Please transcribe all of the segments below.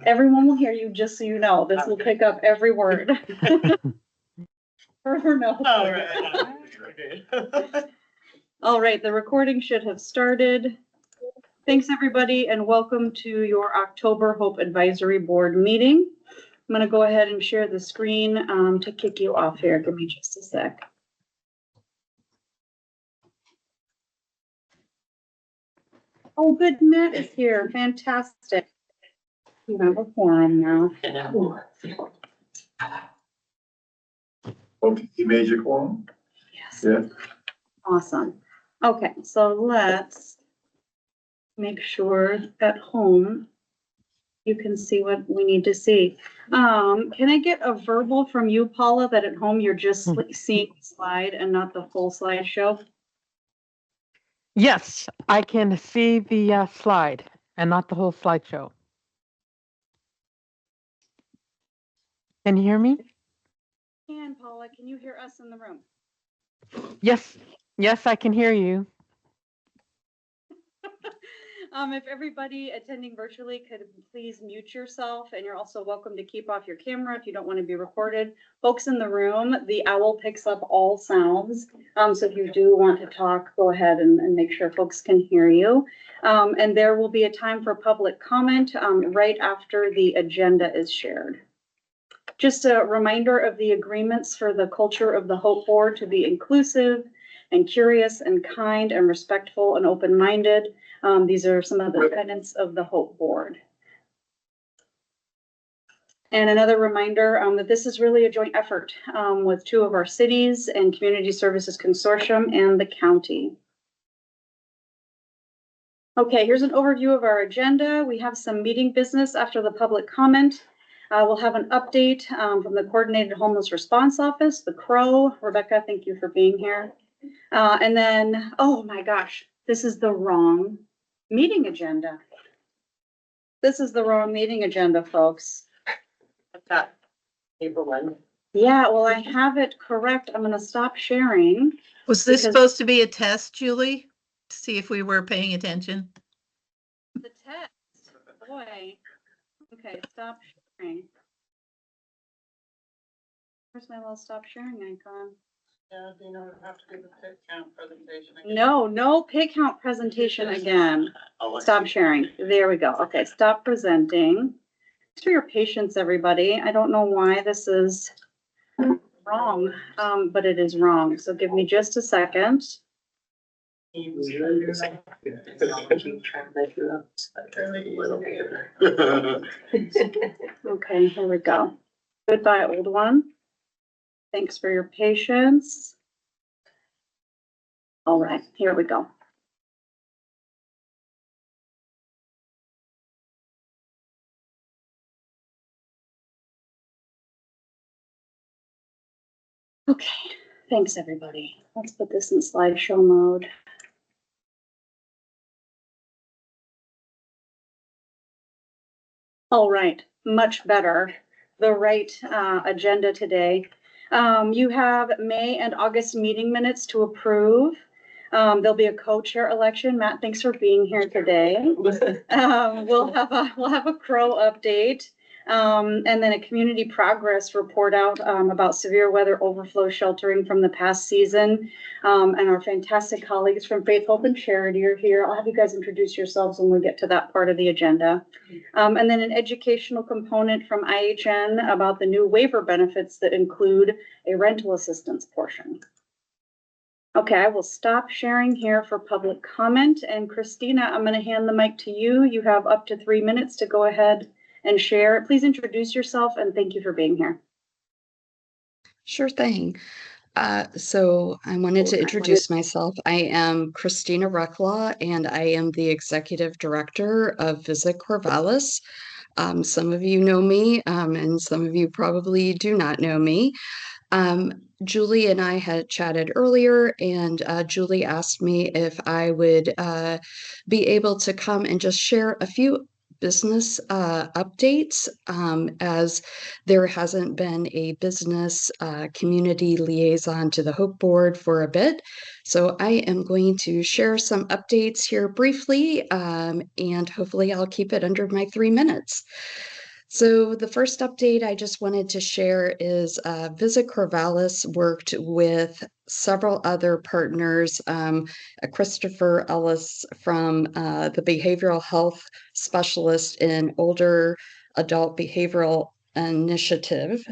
Everyone will hear you, just so you know. This will pick up every word. Or no. Oh, right. Okay. All right, the recording should have started. Thanks, everybody, and welcome to your October Hope Advisory Board meeting. I'm going to go ahead and share the screen to kick you off here. Give me just a sec. Oh, good, Matt is here. Fantastic. You have a forum now. Okay, you made your quorum? Yes. Yeah. Awesome. Okay, so let's make sure at home you can see what we need to see. Can I get a verbal from you, Paula, that at home you're just seeing the slide and not the full slideshow? Yes, I can see the slide and not the whole slideshow. Can you hear me? And Paula, can you hear us in the room? Yes, I can hear you. If everybody attending virtually could please mute yourself, and you're also welcome to keep off your camera if you don't want to be recorded. Folks in the room, the owl picks up all sounds. So if you do want to talk, go ahead and make sure folks can hear you. And there will be a time for public comment right after the agenda is shared. Just a reminder of the agreements for the culture of the Hope Board to be inclusive and curious and kind and respectful and open-minded. These are some of the tenets of the Hope Board. And another reminder that this is really a joint effort with two of our cities and Community Services Consortium and the county. Okay, here's an overview of our agenda. We have some meeting business after the public comment. We'll have an update from the Coordinated Homeless Response Office, the CROW. Rebecca, thank you for being here. And then, oh my gosh, this is the wrong meeting agenda. This is the wrong meeting agenda, folks. I've got April 1. Yeah, well, I have it correct. I'm going to stop sharing. Was this because supposed to be a test, Julie? To see if we were paying attention? the text, boy. Okay, stop sharing. Where's my little stop sharing icon? Yeah, you know, have to do the pit count presentation. No pig count presentation again. Stop sharing. There we go. Okay, stop presenting. Thanks for your patience, everybody. I don't know why this is wrong, but it is wrong. So give me just a second. Okay, here we go. Goodbye, old one. Thanks for your patience. All right, here we go. Okay, thanks everybody. Let's put this in slideshow mode. All right, much better. The right agenda today. You have May and August meeting minutes to approve. There'll be a co-chair election. Matt, thanks for being here today. We'll have a CROW update. And then a community progress report out about severe weather overflow sheltering from the past season. And our fantastic colleagues from Faith, Hope, and Charity are here. I'll have you guys introduce yourselves when we get to that part of the agenda. And then an educational component from IHN about the new waiver benefits that include a rental assistance portion. Okay, I will stop sharing here for public comment. And Christina, I'm going to hand the mic to you. You have up to 3 minutes to go ahead and share. Please introduce yourself and thank you for being here. Sure thing. So I wanted to introduce myself. I am Christina Recklaw, and I am the Executive Director of Visit Corvallis. Some of you know me, and some of you probably do not know me. Julie and I had chatted earlier, and Julie asked me if I would be able to come and just share a few business updates, as there hasn't been a business community liaison to the H.O.P.E board for a bit. So I am going to share some updates here briefly, and hopefully I'll keep it under my 3 minutes. So the first update I just wanted to share is Visit Corvallis worked with several other partners, Christopher Ellis from the behavioral health specialist in older adult behavioral initiative,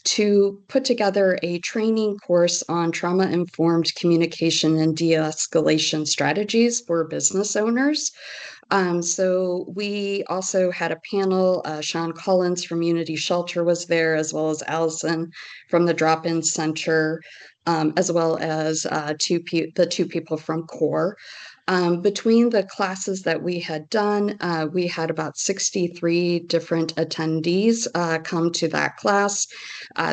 to put together a training course on trauma-informed communication and de-escalation strategies for business owners. So we also had a panel. Sean Collins from Unity Shelter was there, as well as Allison from the Drop-In Center, as well as the two people from CORE. Between the classes that we had done, we had about 63 different attendees come to that class.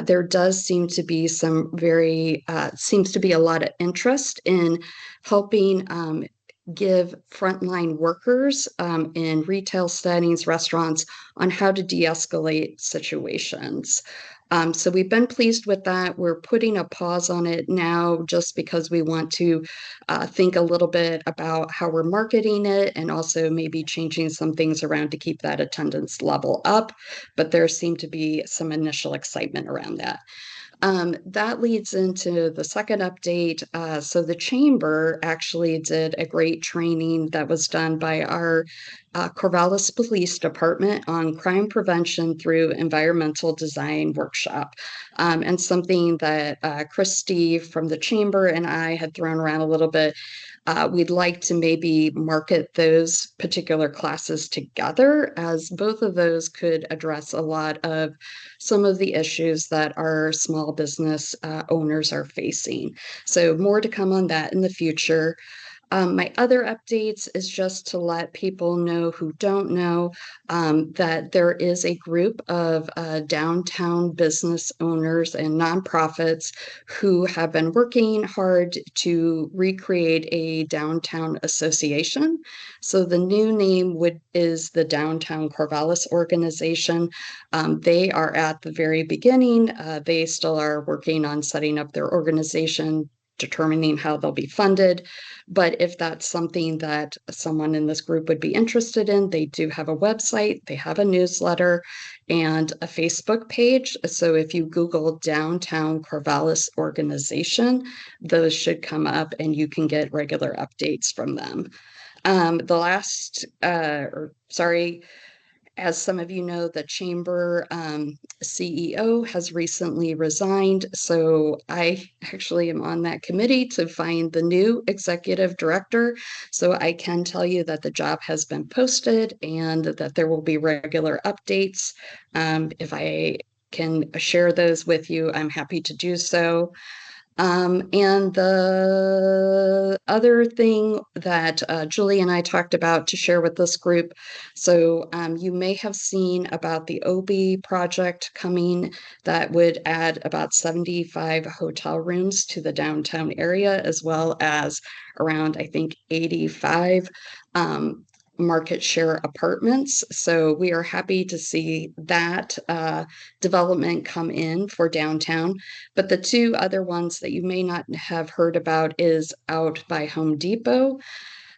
There does seem to be seems to be a lot of interest in helping give frontline workers in retail settings, restaurants, on how to de-escalate situations. So we've been pleased with that. We're putting a pause on it now just because we want to think a little bit about how we're marketing it and also maybe changing some things around to keep that attendance level up. But there seemed to be some initial excitement around that. That leads into the second update. So the chamber actually did a great training that was done by our Corvallis Police Department on crime prevention through environmental design workshop, and something that Christy from the chamber and I had thrown around a little bit. We'd like to maybe market those particular classes together, as both of those could address a lot of some of the issues that our small business owners are facing. So more to come on that in the future. My other updates is just to let people know who don't know that there is a group of downtown business owners and nonprofits who have been working hard to recreate a downtown association. So the new name is the Downtown Corvallis Organization. They are at the very beginning. They still are working on setting up their organization, determining how they'll be funded. But if that's something that someone in this group would be interested in, they do have a website, they have a newsletter, and a Facebook page. So if you Google Downtown Corvallis Organization, those should come up and you can get regular updates from them. As some of you know, the chamber CEO has recently resigned. So I actually am on that committee to find the new executive director. So I can tell you that the job has been posted and that there will be regular updates. If I can share those with you, I'm happy to do so. And the other thing that Julie and I talked about to share with this group, so you may have seen about the H.O.P.E project coming that would add about 75 hotel rooms to the downtown area, as well as around, I think, 85 market share apartments. So we are happy to see that development come in for downtown. But the two other ones that you may not have heard about is out by Home Depot.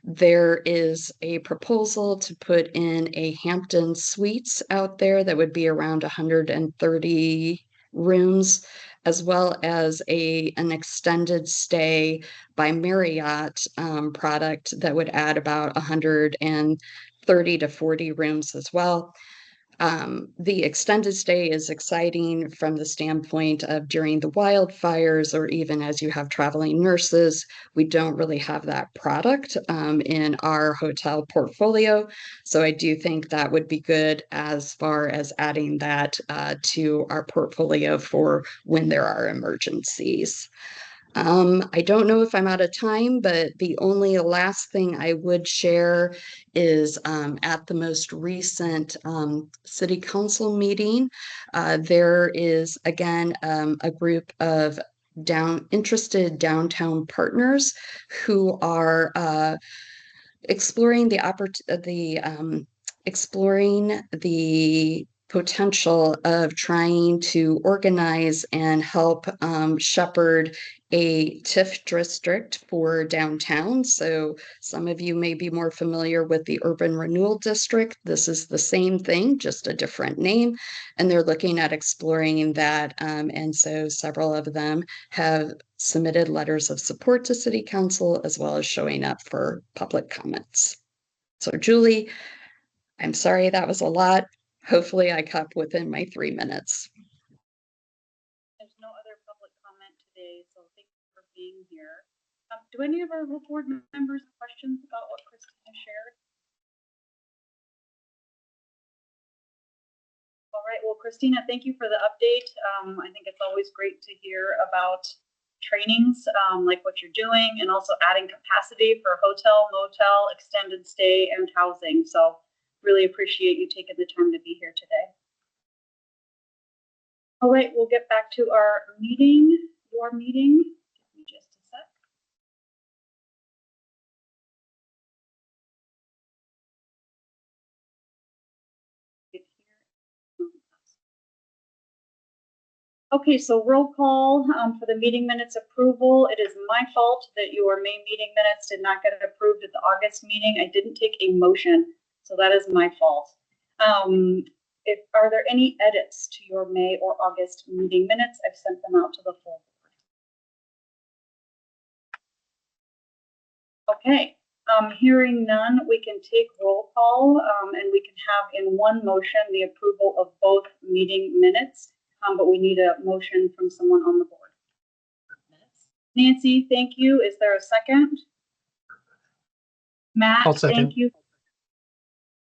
There is a proposal to put in a Hampton Suites out there that would be around 130 rooms, as well as an extended stay by Marriott product that would add about 130 to 40 rooms as well. The extended stay is exciting from the standpoint of during the wildfires, or even as you have traveling nurses. We don't really have that product in our hotel portfolio. So I do think that would be good as far as adding that to our portfolio for when there are emergencies. I don't know if I'm out of time, but the only last thing I would share is at the most recent city council meeting, there is again a group of interested downtown partners who are exploring the exploring the potential of trying to organize and help shepherd a TIF district for downtown. So some of you may be more familiar with the Urban Renewal District. This is the same thing, just a different name. And they're looking at exploring that. And so several of them have submitted letters of support to City Council, as well as showing up for public comments. So Julie, I'm sorry that was a lot. Hopefully I kept within my 3 minutes. There's no other public comment today, so thank you for being here. Do any of our board members have questions about what Christina shared? All right, well, Christina, thank you for the update. I think it's always great to hear about trainings like what you're doing, and also adding capacity for hotel, motel, extended stay, and housing. So really appreciate you taking the time to be here today. All right, we'll get back to our meeting, your meeting. Give me just a sec. Okay, so roll call for the meeting minutes approval. It is my fault that your May meeting minutes did not get approved at the August meeting. I didn't take a motion, so that is my fault. Are there any edits to your May or August meeting minutes? I've sent them out to the full board. Okay, hearing none, we can take roll call and we can have in one motion the approval of both meeting minutes. But we need a motion from someone on the board. Nancy, thank you. Is there a second? Matt, I'll second. thank you.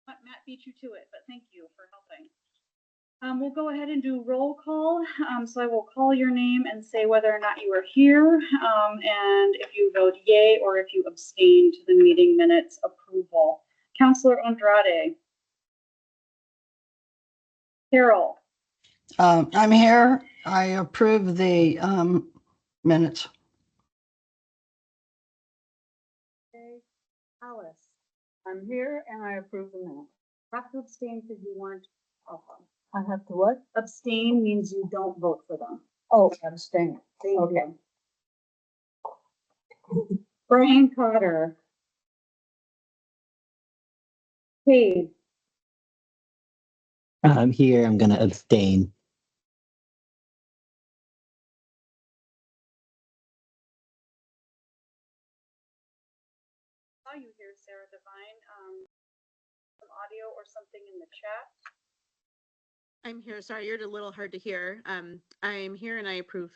Matt beat you to it, but thank you for helping. We'll go ahead and do roll call. So I will call your name and say whether or not you are here, and if you vote yay or if you abstain to the meeting minutes approval. Counselor Andrade. Carol. I'm here. I approve the minutes. Okay. Alice. I'm here and I approve the minutes. Have to abstain because you weren't. I have to what? Abstain means you don't vote for them. Oh, abstain. Thank Okay. you. Brian Cotter. Cade. I'm here. I'm going to abstain. Saw you here, Sarah Devine. Some audio or something in the chat. I'm here. Sorry, you're a little hard to hear. I'm here and I approve.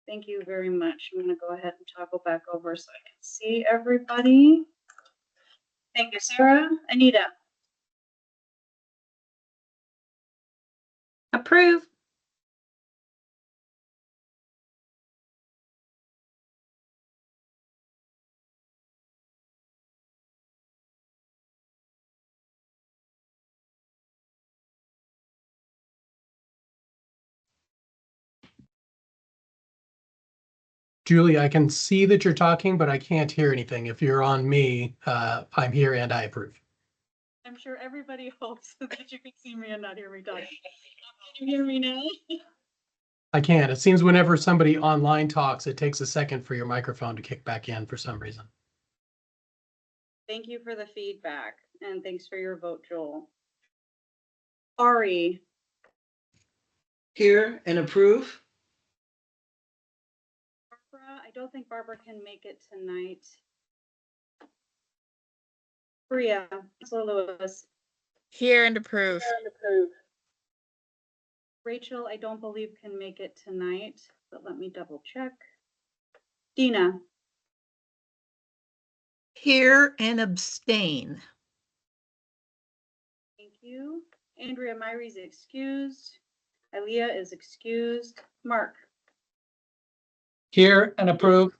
Thank you very much. I'm going to go ahead and toggle back over so I can see everybody. Thank you, Sarah. Anita. Approve. Julie, I can see that you're talking, but I can't hear anything. If you're on me, I'm here and I approve. I'm sure everybody hopes that you can see me and not hear me talk. Can you hear me now? I can. It seems whenever somebody online talks, it takes a second for your microphone to kick back in for some reason. Thank you for the feedback and thanks for your vote, Joel. Ari. Here and approve. Barbara, I don't think Barbara can make it tonight. Bria, Counselor Lewis. Here and approve. Rachel, I don't believe can make it tonight, but let me double check. Dina. Here and abstain. Thank you. Andrea Myrie's excused. Aaliyah is excused. Mark. Here and approve.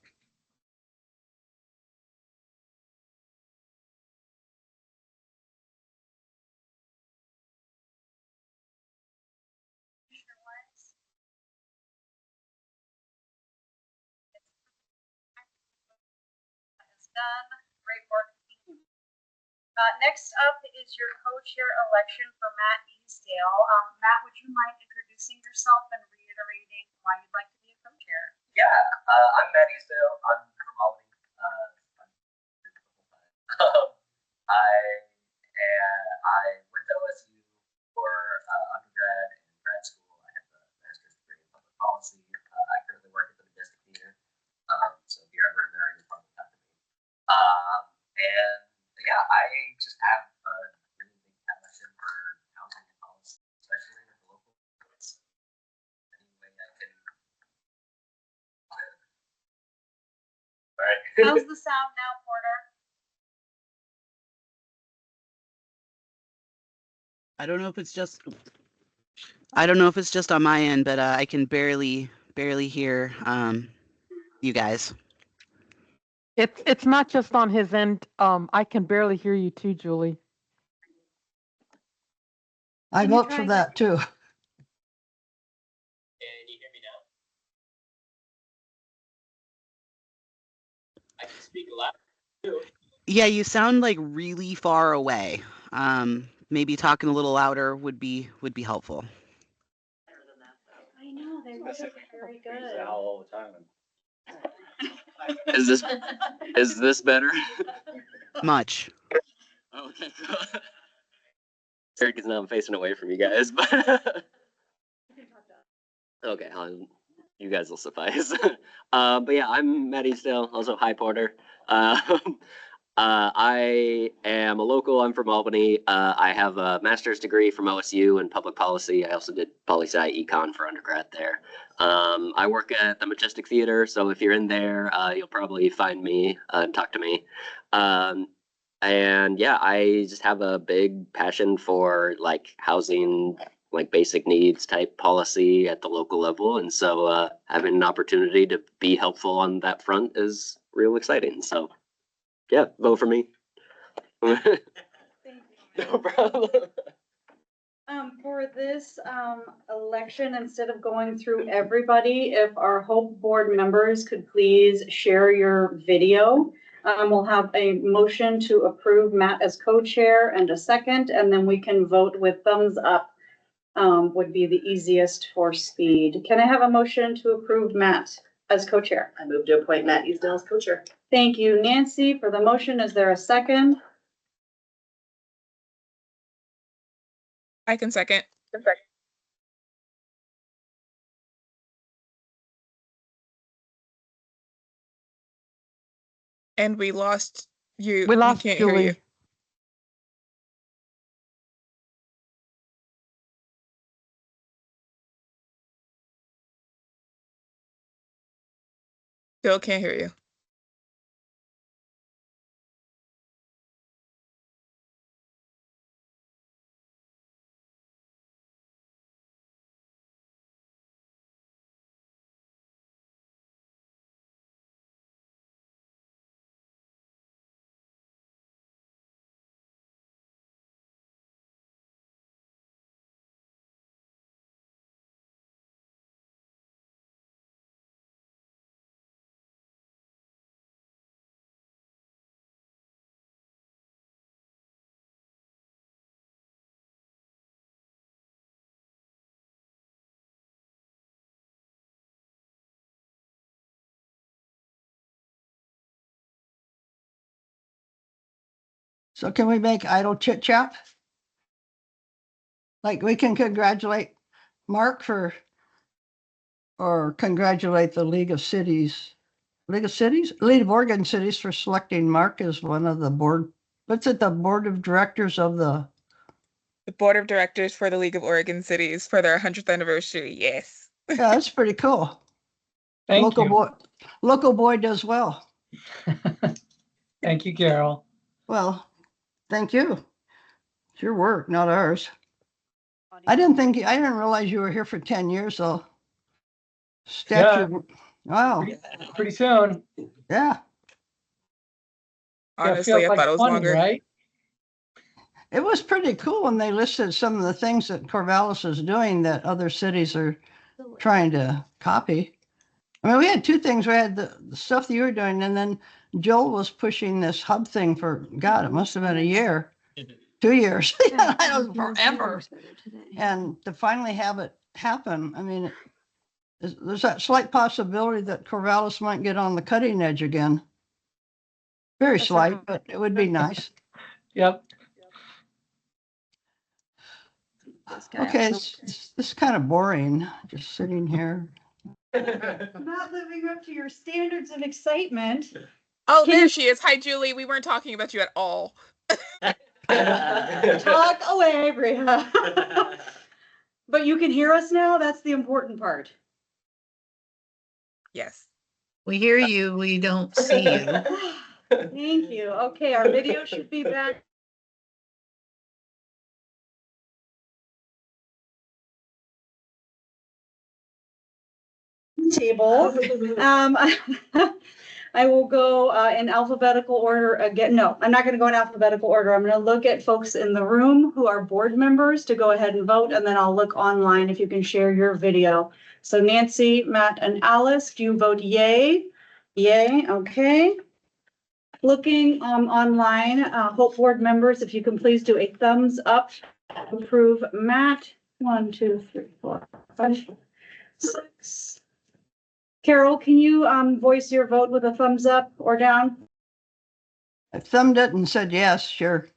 Done. Great work. Next up is your co-chair election for Matt Easdale. Matt, would you mind introducing yourself and reiterating why you'd like to be a co-chair? Yeah, I'm Matt Easdale. I'm from Albany. I went to OSU for undergrad and grad school. I have a master's degree in public policy. I currently work at the Medicaid Theater. So if you're ever in there, you're probably talking to me. And yeah, I just have a really big passion for housing and policy, especially at the local level. So any way I can. All right. How's the sound now, Porter? I don't know if it's just on my end, but I can barely hear you guys. It's not just on his end. I can barely hear you too, Julie. I Can you vote try for again? that too. Can you hear me now? I can speak loud too. Yeah, you sound like really far away. Maybe talking a little louder would be helpful. I know, they're very good. All the time. Is this better? Much. Okay, cool. Sorry, because now I'm facing away from you guys, but okay, you guys will suffice. But yeah, I'm Matt Easdale, also hi Porter. I am a local. I'm from Albany. I have a master's degree from OSU in public policy. I also did poli-sci econ for undergrad there. I work at the Majestic Theater, so if you're in there, you'll probably find me and talk to me. And yeah, I just have a big passion for like housing, like basic needs type policy at the local level. And so having an opportunity to be helpful on that front is real exciting. So yeah, vote for me. No problem. For this election, instead of going through everybody, if our Hope Board members could please share your video. We'll have a motion to approve Matt as co-chair and a second, and then we can vote with thumbs up. Would be the easiest for speed. Can I have a motion to approve Matt as co-chair? I move to appoint Matt Easdale as co-chair. Thank you, Nancy, for the motion. Is there a second? I can second. And we lost you. We lost can't hear you. Julie. Still can't hear you. So can we make idle chit chat? Like we can congratulate Mark or congratulate the League of Oregon Cities for selecting Mark as one of the board. What's it? The board of directors of the Board of Directors for the League of Oregon Cities for their 100th anniversary. Yes. Yeah, that's pretty cool. Thank you. Local boy does well. Thank you, Carol. Well, thank you. It's your work, not ours. I didn't realize you were here for 10 years though. Wow. Pretty soon. Yeah. Honestly, I thought it was 20, longer. right? It was pretty cool when they listed some of the things that Corvallis is doing that other cities are trying to copy. I mean, we had two things. We had the stuff that you were doing, and then Joel was pushing this hub thing for, God, it must have been a year, 2 years. I don't know, forever. And to finally have it happen, I mean, there's that slight possibility that Corvallis might get on the cutting edge again. Very slight, but it would be nice. Yep. Okay, this is kind of boring, just sitting here. Not living up to your standards of excitement. Oh, Can there you- she is. Hi, Julie. We weren't talking about you at all. Talk away, Bria. But you can hear us now. That's the important part. Yes. We hear you, we don't see you. Thank you. Okay, our video should be back. Table. I will go in alphabetical order again. No, I'm not going to go in alphabetical order. I'm going to look at folks in the room who are board members to go ahead and vote, and then I'll look online if you can share your video. So Nancy, Matt, and Alice, do you vote yay? Yay, okay. Looking online, Hope board members, if you can please do a thumbs up. Approve Matt. 1, 2, 3, 4, 5, 6. Carol, can you voice your vote with a thumbs up or down? I thumbed it and said yes, sure.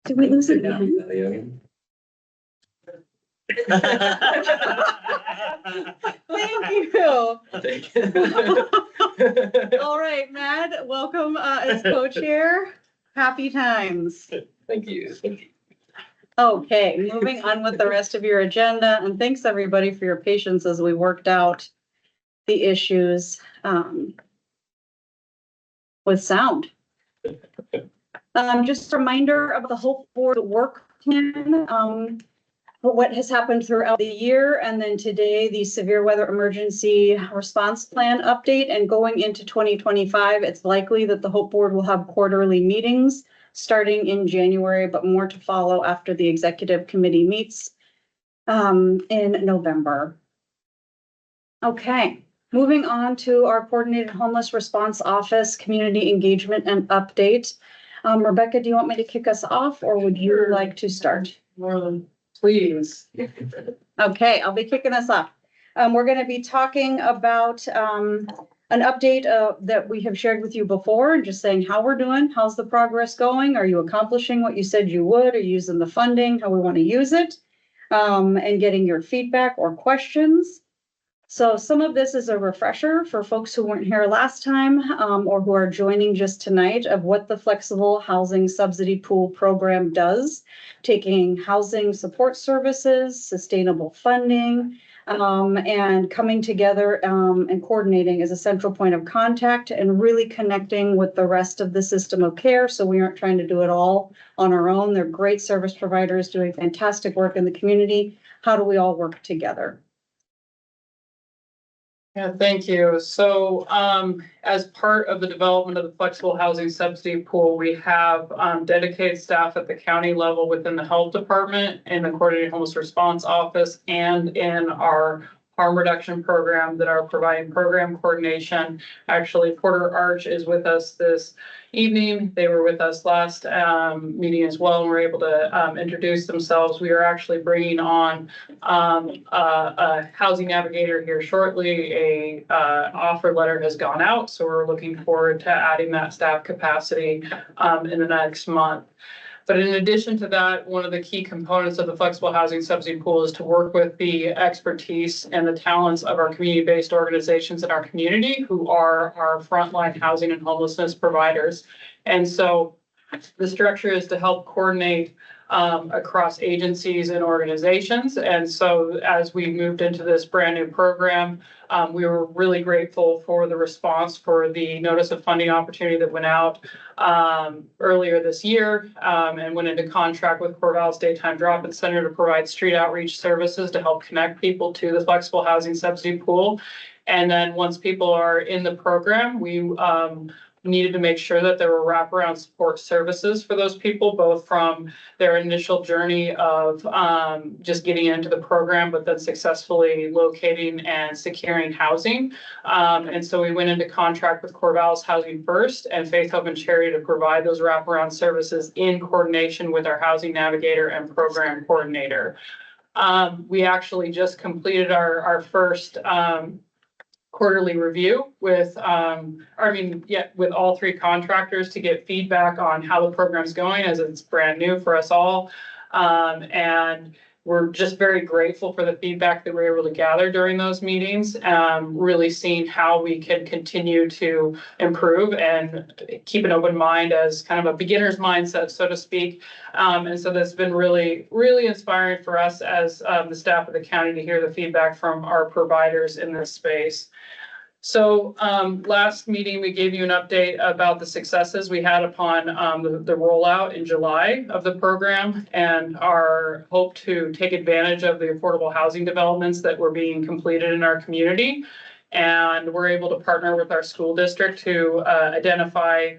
Did we lose it again? Thank you. Thank you. All right, Matt, welcome as co-chair. Happy times. Thank you. Okay, moving on with the rest of your agenda, and thanks everybody for your patience as we worked out the issues with sound. Just a reminder of the Hope Board work plan, what has happened throughout the year, and then today the severe weather emergency response plan update. And going into 2025, it's likely that the Hope Board will have quarterly meetings starting in January, but more to follow after the executive committee meets in November. Okay, moving on to our coordinated homeless response office, community engagement and update. Rebecca, do you want me to kick us off, or would you like to start? More than please. Okay, I'll be kicking us off. We're going to be talking about an update that we have shared with you before, and just saying how we're doing, how's the progress going, are you accomplishing what you said you would, are you using the funding, how we want to use it, and getting your feedback or questions. So some of this is a refresher for folks who weren't here last time or who are joining just tonight of what the Flexible Housing Subsidy Pool program does, taking housing support services, sustainable funding, and coming together and coordinating as a central point of contact and really connecting with the rest of the system of care. So we aren't trying to do it all on our own. They're great service providers doing fantastic work in the community. How do we all work together? Yeah, thank you. So as part of the development of the flexible housing subsidy pool, we have dedicated staff at the county level within the health department and the coordinated homeless response office and in our harm reduction program that are providing program coordination. Actually, Porter Arch is with us this evening. They were with us last meeting as well, and were able to introduce themselves. We are actually bringing on a housing navigator here shortly. A offer letter has gone out, so we're looking forward to adding that staff capacity in the next month. But in addition to that, one of the key components of the flexible housing subsidy pool is to work with the expertise and the talents of our community-based organizations in our community who are our frontline housing and homelessness providers. And so the structure is to help coordinate across agencies and organizations. And so as we moved into this brand new program, we were really grateful for the response for the notice of funding opportunity that went out earlier this year and went into contract with Corvallis Daytime Drop-In Center to provide street outreach services to help connect people to the flexible housing subsidy pool. And then once people are in the program, we needed to make sure that there were wraparound support services for those people, both from their initial journey of just getting into the program, but then successfully locating and securing housing. And so we went into contract with Corvallis Housing First and Faith, Hope, and Charity to provide those wraparound services in coordination with our housing navigator and program coordinator. We actually just completed our first quarterly review with, with all three contractors to get feedback on how the program's going, as it's brand new for us all. And we're just very grateful for the feedback that we were able to gather during those meetings, really seeing how we can continue to improve and keep an open mind as kind of a beginner's mindset, so to speak. And so that's been really, really inspiring for us as the staff of the county to hear the feedback from our providers in this space. So last meeting, we gave you an update about the successes we had upon the rollout in July of the program and our hope to take advantage of the affordable housing developments that were being completed in our community. And we're able to partner with our school district to identify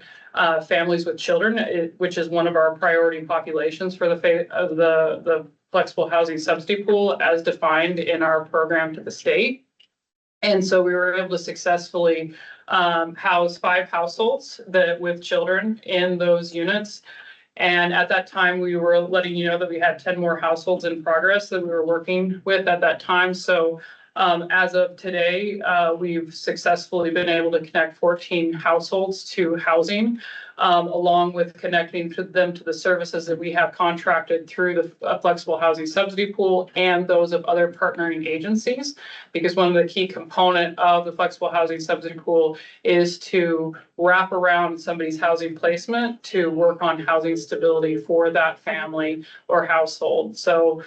families with children, which is one of our priority populations for the flexible housing subsidy pool as defined in our program to the state. And so we were able to successfully house 5 households with children in those units. And at that time, we were letting you know that we had 10 more households in progress that we were working with at that time. So as of today, we've successfully been able to connect 14 households to housing, along with connecting them to the services that we have contracted through the flexible housing subsidy pool and those of other partnering agencies. Because one of the key component of the flexible housing subsidy pool is to wrap around somebody's housing placement to work on housing stability for that family or household. So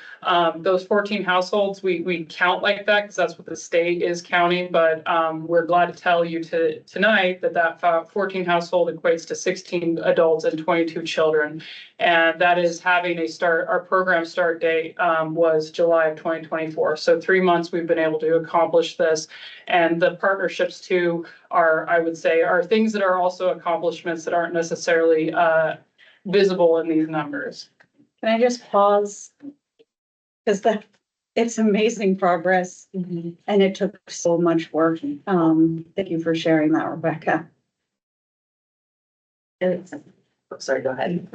those 14 households, we count like that because that's what the state is counting. But we're glad to tell you tonight that 14 household equates to 16 adults and 22 children. And that is having our program start date was July of 2024. So 3 months we've been able to accomplish this. And the partnerships too I would say, are things that are also accomplishments that aren't necessarily visible in these numbers. Can I just pause? Because it's amazing progress and it took so much work. Thank you for sharing that, Rebecca. Sorry, go ahead.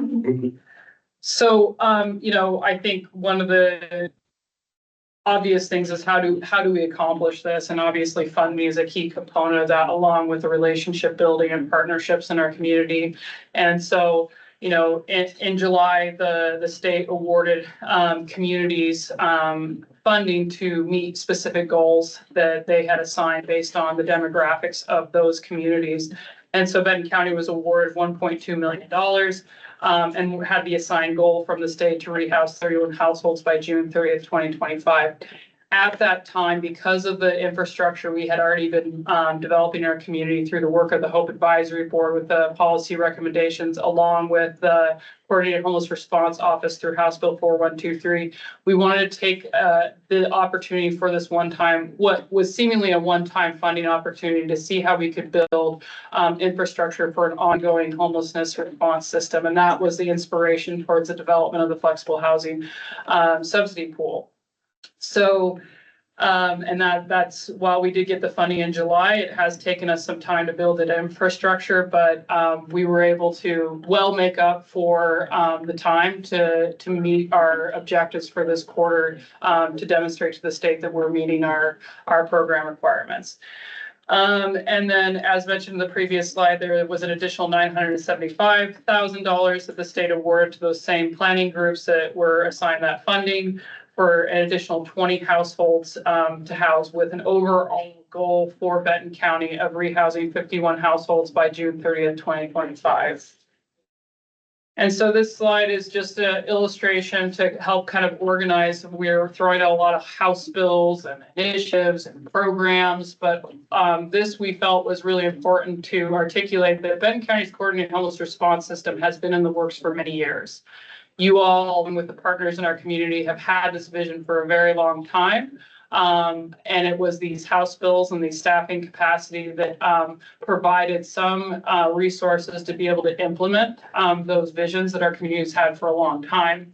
So, I think one of the obvious things is how do we accomplish this? And obviously funding is a key component of that, along with the relationship building and partnerships in our community. And so, in July, the state awarded communities funding to meet specific goals that they had assigned based on the demographics of those communities. And so Benton County was awarded $1.2 million and had the assigned goal from the state to rehouse 31 households by June 30th, 2025. At that time, because of the infrastructure we had already been developing in our community through the work of the H.O.P.E Advisory Board with the policy recommendations, along with the Coordinated Homeless Response Office through House Bill 4123, we wanted to take the opportunity for this what was seemingly a one-time funding opportunity to see how we could build infrastructure for an ongoing homelessness response system. And that was the inspiration towards the development of the flexible housing subsidy pool. So, and that's while we did get the funding in July, it has taken us some time to build that infrastructure, but we were able to make up for the time to meet our objectives for this quarter, to demonstrate to the state that we're meeting our program requirements. And then, as mentioned in the previous slide, there was an additional $975,000 that the state awarded to those same planning groups that were assigned that funding, for an additional 20 households to house, with an overall goal for Benton County of rehousing 51 households by June 30th, 2025. And so this slide is just an illustration to help kind of organize. We're throwing out a lot of House bills and initiatives and programs, but this we felt was really important to articulate that Benton County's Coordinated Homeless Response System has been in the works for many years. You all, and with the partners in our community, have had this vision for a very long time. And it was these House bills and these staffing capacity that provided some resources to be able to implement those visions that our communities had for a long time.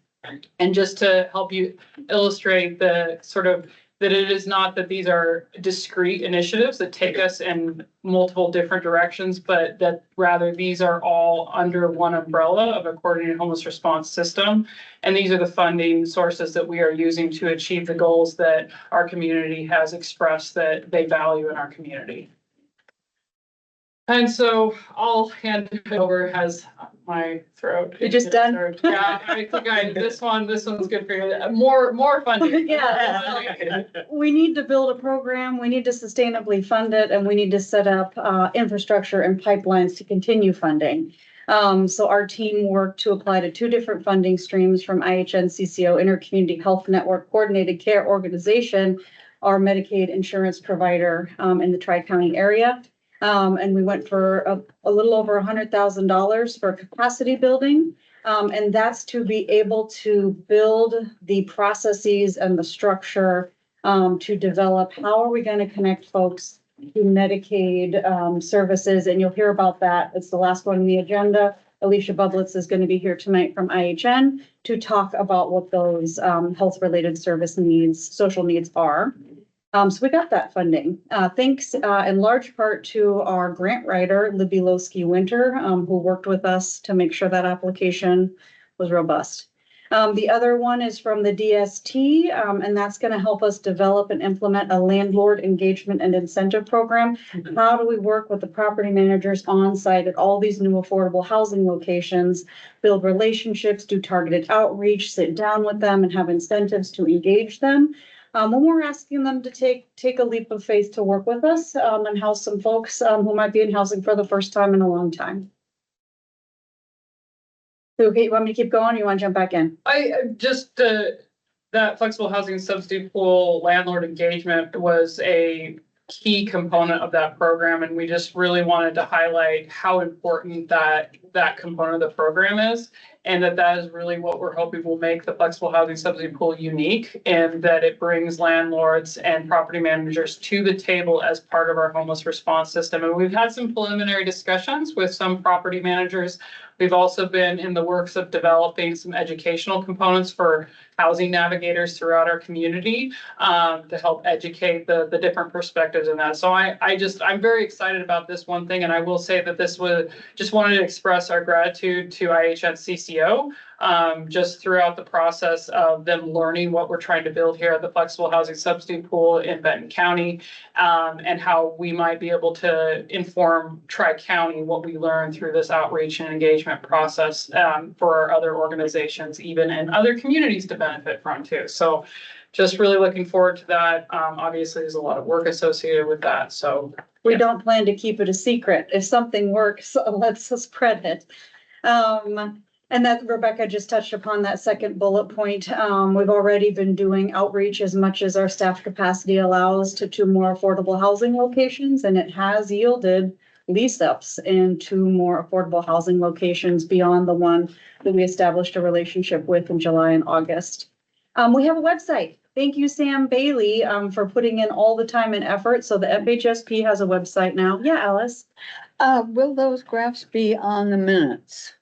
And just to help you illustrate the sort of that it is not that these are discrete initiatives that take us in multiple different directions, but that rather these are all under one umbrella of a coordinated homeless response system. And these are the funding sources that we are using to achieve the goals that our community has expressed that they value in our community. And so I'll hand it over as my throat. You just done? Yeah, I think this one's good for you. More funding. Yeah. We need to build a program, we need to sustainably fund it, and we need to set up infrastructure and pipelines to continue funding. So our team worked to apply to 2 different funding streams from IHN CCO, Intercommunity Health Network Coordinated Care Organization, our Medicaid insurance provider in the Tri-County area. And we went for a little over $100,000 for capacity building. And that's to be able to build the processes and the structure to develop how are we going to connect folks to Medicaid services. And you'll hear about that. It's the last one on the agenda. Alicia Bublitz is going to be here tonight from IHN to talk about what those health-related service needs, social needs are. So we got that funding. Thanks in large part to our grant writer, Libby Lowski-Winter, who worked with us to make sure that application was robust. The other one is from the DST, and that's going to help us develop and implement a landlord engagement and incentive program. How do we work with the property managers on site at all these new affordable housing locations, build relationships, do targeted outreach, sit down with them and have incentives to engage them? When we're asking them to take a leap of faith to work with us and house some folks who might be in housing for the first time in a long time. Okay, you want me to keep going or you want to jump back in? I just that flexible housing subsidy pool landlord engagement was a key component of that program, and we just really wanted to highlight how important that component of the program is, and that is really what we're hoping will make the flexible housing subsidy pool unique, and that it brings landlords and property managers to the table as part of our homeless response system. And we've had some preliminary discussions with some property managers. We've also been in the works of developing some educational components for housing navigators throughout our community to help educate the different perspectives in that. So I'm very excited about this one thing. And I will say that this was just wanted to express our gratitude to IHN CCO just throughout the process of them learning what we're trying to build here at the flexible housing subsidy pool in Benton County and how we might be able to inform Tri-County what we learned through this outreach and engagement process for our other organizations, even in other communities to benefit from too. So just really looking forward to that. Obviously, there's a lot of work associated with that. So we don't plan to keep it a secret. If something works, let's spread it. And that Rebecca just touched upon that second bullet point. We've already been doing outreach as much as our staff capacity allows to 2 more affordable housing locations, and it has yielded lease ups in 2 more affordable housing locations beyond the one that we established a relationship with in July and August. We have a website. Thank you, Sam Bailey, for putting in all the time and effort. So the FHSP has a website now. Yeah, Alice. Will those graphs be on the minutes?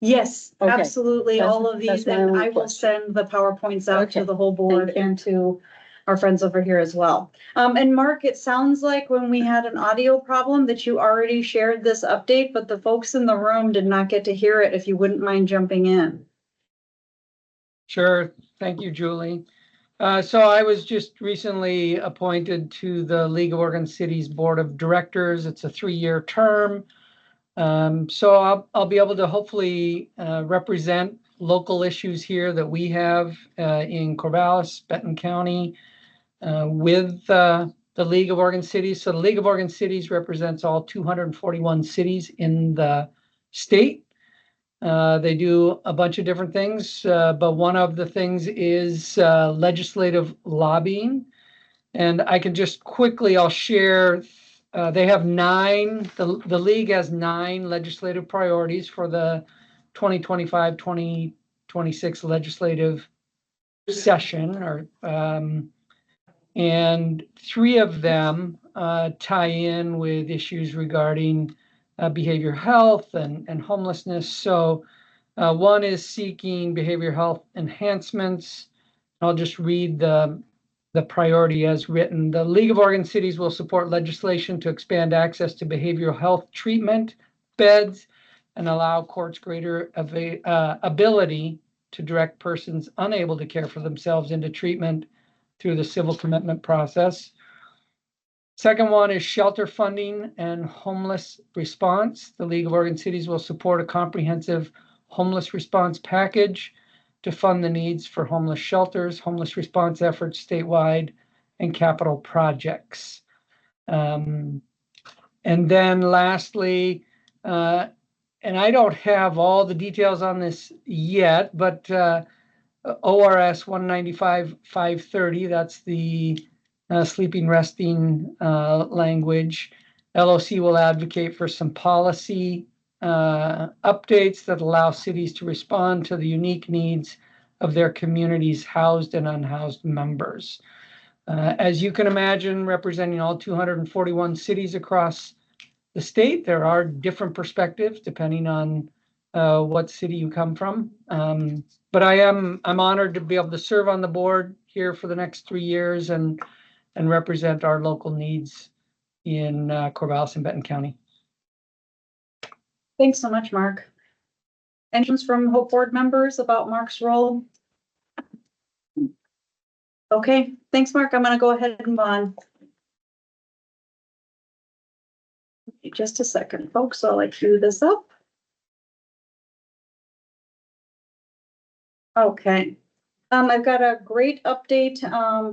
Yes, Okay. absolutely. All of these, my and only I will question. send the PowerPoints out to Okay. the whole board Thank you. and to our friends over here as well. And Mark, it sounds like when we had an audio problem that you already shared this update, but the folks in the room did not get to hear it. If you wouldn't mind jumping in. Sure. Thank you, Julie. So I was just recently appointed to the League of Oregon Cities Board of Directors. It's a 3-year term. So I'll be able to hopefully represent local issues here that we have in Corvallis, Benton County, with the League of Oregon Cities. So the League of Oregon Cities represents all 241 cities in the state. They do a bunch of different things, but one of the things is legislative lobbying. And I can just quickly, I'll share, they have 9, the league has 9 legislative priorities for the 2025-2026 legislative session. And 3 of them tie in with issues regarding behavioral health and homelessness. So one is seeking behavioral health enhancements. I'll just read the priority as written. The League of Oregon Cities will support legislation to expand access to behavioral health treatment beds and allow courts greater ability to direct persons unable to care for themselves into treatment through the civil commitment process. Second one is shelter funding and homeless response. The League of Oregon Cities will support a comprehensive homeless response package to fund the needs for homeless shelters, homeless response efforts statewide, and capital projects. And then lastly, and I don't have all the details on this yet, but ORS 195-530, that's the sleeping, resting language. LOC will advocate for some policy updates that allow cities to respond to the unique needs of their community's housed and unhoused members. As you can imagine, representing all 241 cities across the state, there are different perspectives depending on what city you come from. But I'm honored to be able to serve on the board here for the next 3 years and represent our local needs in Corvallis and Benton County. Thanks so much, Mark. Any questions from Hope board members about Mark's role? Okay, thanks, Mark. I'm going to go ahead and move on. Just a second, folks, while I cue this up. Okay. I've got a great update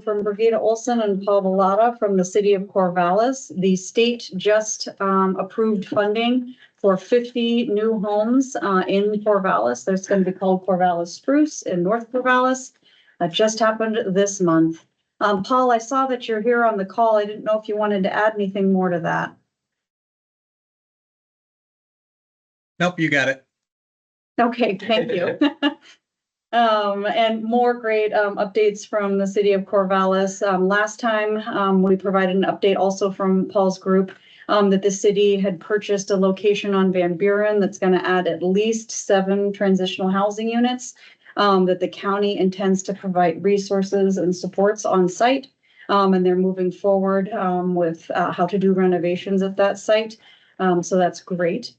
from Brigida Olson and Paul Vallata from the city of Corvallis. The state just approved funding for 50 new homes in Corvallis. There's going to be called Corvallis Spruce in North Corvallis. That just happened this month. Paul, I saw that you're here on the call. I didn't know if you wanted to add anything more to that. Nope, you got it. Okay, thank you. And more great updates from the city of Corvallis. Last time we provided an update also from Paul's group that the city had purchased a location on Van Buren that's going to add at least 7 transitional housing units, that the county intends to provide resources and supports on site. And they're moving forward with how to do renovations at that site. So that's great.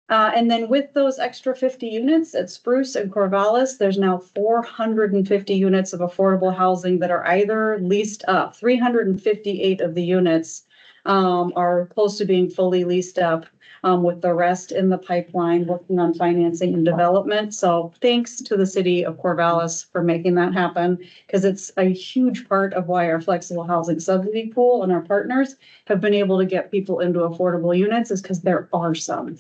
And then with those extra 50 units at Spruce and Corvallis, there's now 450 units of affordable housing that are either leased up. 358 of the units are close to being fully leased up, with the rest in the pipeline working on financing and development. So thanks to the city of Corvallis for making that happen, because it's a huge part of why our flexible housing subsidy pool and our partners have been able to get people into affordable units, is because there are some.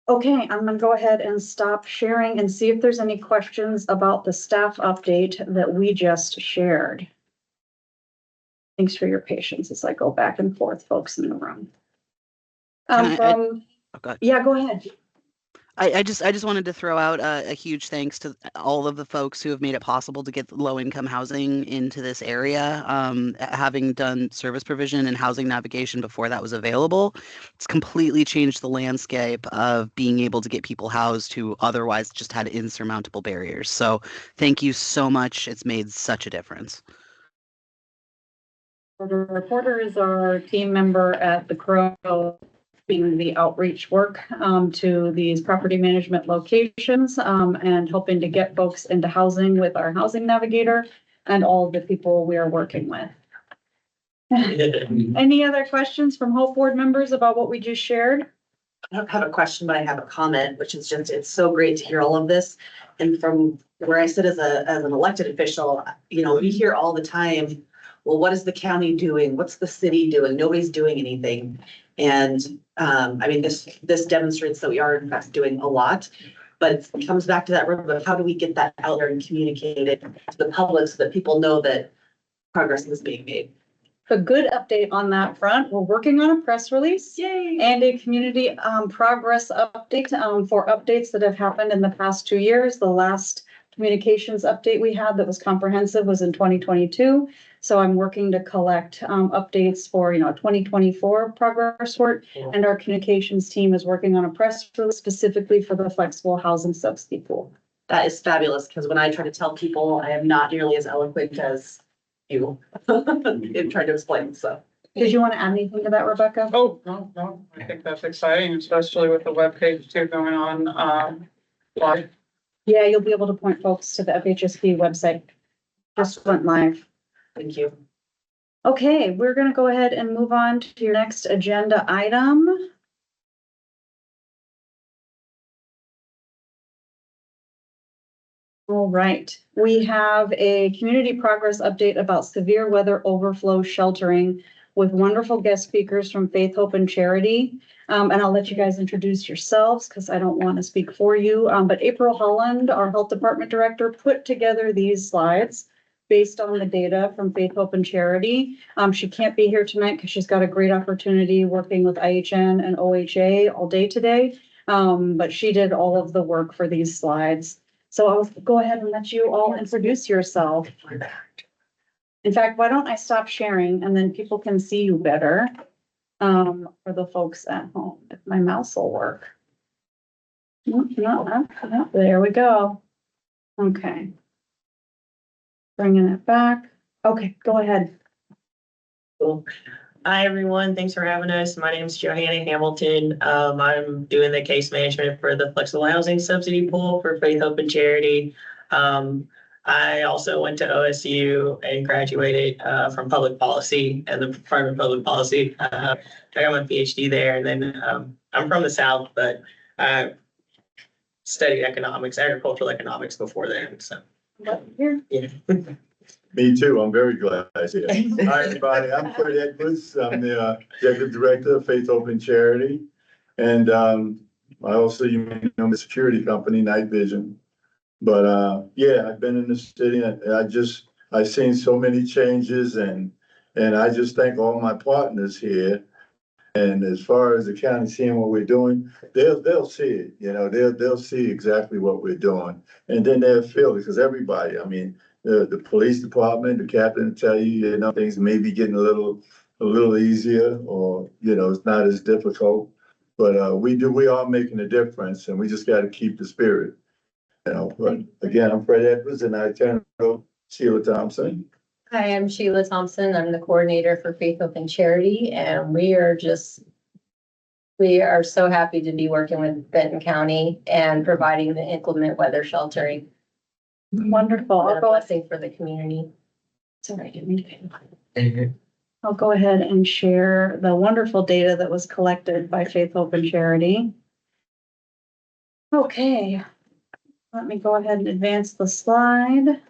Okay, I'm gonna go ahead and stop sharing and see if there's any questions about the staff update that we just shared. Thanks for your patience as I go back and forth, folks in the room. Yeah, go ahead. I just wanted to throw out a huge thanks to all of the folks who have made it possible to get low-income housing into this area. Having done service provision and housing navigation before that was available, it's completely changed the landscape of being able to get people housed who otherwise just had insurmountable barriers. So thank you so much. It's made such a difference. The reporter is our team member at the Crow, doing the outreach work to these property management locations and helping to get folks into housing with our housing navigator and all of the people we are working with. Any other questions from Hope board members about what we just shared? I don't have a question, but I have a comment, which is just, it's so great to hear all of this. And from where I sit as an elected official, you know, we hear all the time, well, what is the county doing? What's the city doing? Nobody's doing anything. And I mean, this demonstrates that we are in fact doing a lot, but it comes back to that room of how do we get that out there and communicate it to the public so that people know that progress is being made. A good update on that front. We're working on a press release. Yay. And a community progress update for updates that have happened in the past 2 years. The last communications update we had that was comprehensive was in 2022. So I'm working to collect updates for, 2024 progress report. And our communications team is working on a press release specifically for the flexible housing subsidy pool. That is fabulous, because when I try to tell people, I am not nearly as eloquent as you in trying to explain, so. Did you want to add anything to that, Rebecca? Oh, no, I think that's exciting, especially with the webpage too going on, live. Yeah, you'll be able to point folks to the FHSP website. Just went live. Thank you. Okay, we're gonna go ahead and move on to your next agenda item. All right, we have a community progress update about severe weather overflow sheltering with wonderful guest speakers from Faith, Hope, and Charity. And I'll let you guys introduce yourselves because I don't want to speak for you. But April Holland, our Health Department Director, put together these slides based on the data from Faith, Hope, and Charity. She can't be here tonight because she's got a great opportunity working with IHN and OHA all day today. But she did all of the work for these slides. So I'll go ahead and let you all introduce yourself. In fact, why don't I stop sharing and then people can see you better for the folks at home, if my mouse will work. No, there we go. Okay. Bringing it back. Okay, go ahead. Cool. Hi, everyone. Thanks for having us. My name is Johanna Hamilton. I'm doing the case management for the flexible housing subsidy pool for Faith, Hope, and Charity. I also went to OSU and graduated from public policy and the Department of Public Policy. I got my PhD there, and then I'm from the South, but I studied agricultural economics before then. So, yeah. Me too. I'm very glad I see it. Hi, everybody. I'm Fred Edwards. I'm the Executive Director of Faith, Hope, and Charity. And I also, the security company, Night Vision. But yeah, I've been in the city and I've seen so many changes and I just thank all my partners here. And as far as the county seeing what we're doing, they'll see it, they'll see exactly what we're doing. And then they'll feel it because everybody, the police department, the captain will tell you, things may be getting a little easier or, it's not as difficult. But we are making a difference and we just got to keep the spirit. But again, I'm Fred Edwards and I turn it over to Sheila Thompson. Hi, I'm Sheila Thompson. I'm the coordinator for Faith, Hope, and Charity, and we are so happy to be working with Benton County and providing the inclement weather sheltering. Wonderful. A blessing for the community. Sorry, give me I'll go ahead and share the wonderful data that was collected by Faith, Hope, and Charity. Okay. Let me go ahead and advance the slide.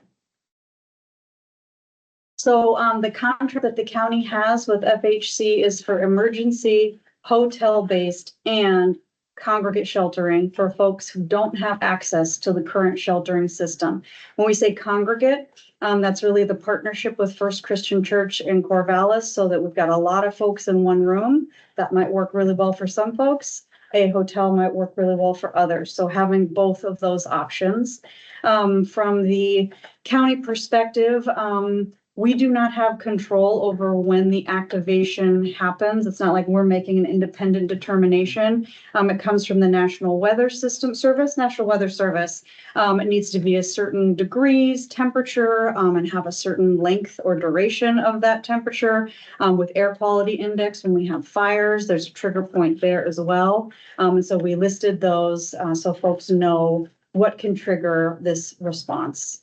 So the contract that the county has with FHC is for emergency hotel-based and congregate sheltering for folks who don't have access to the current sheltering system. When we say congregate, that's really the partnership with First Christian Church in Corvallis, so that we've got a lot of folks in one room. That might work really well for some folks. A hotel might work really well for others. So having both of those options. From the county perspective, we do not have control over when the activation happens. It's not like we're making an independent determination. It comes from the National Weather Service. It needs to be a certain degrees, temperature, and have a certain length or duration of that temperature. With air quality index, when we have fires, there's a trigger point there as well. And so we listed those so folks know what can trigger this response.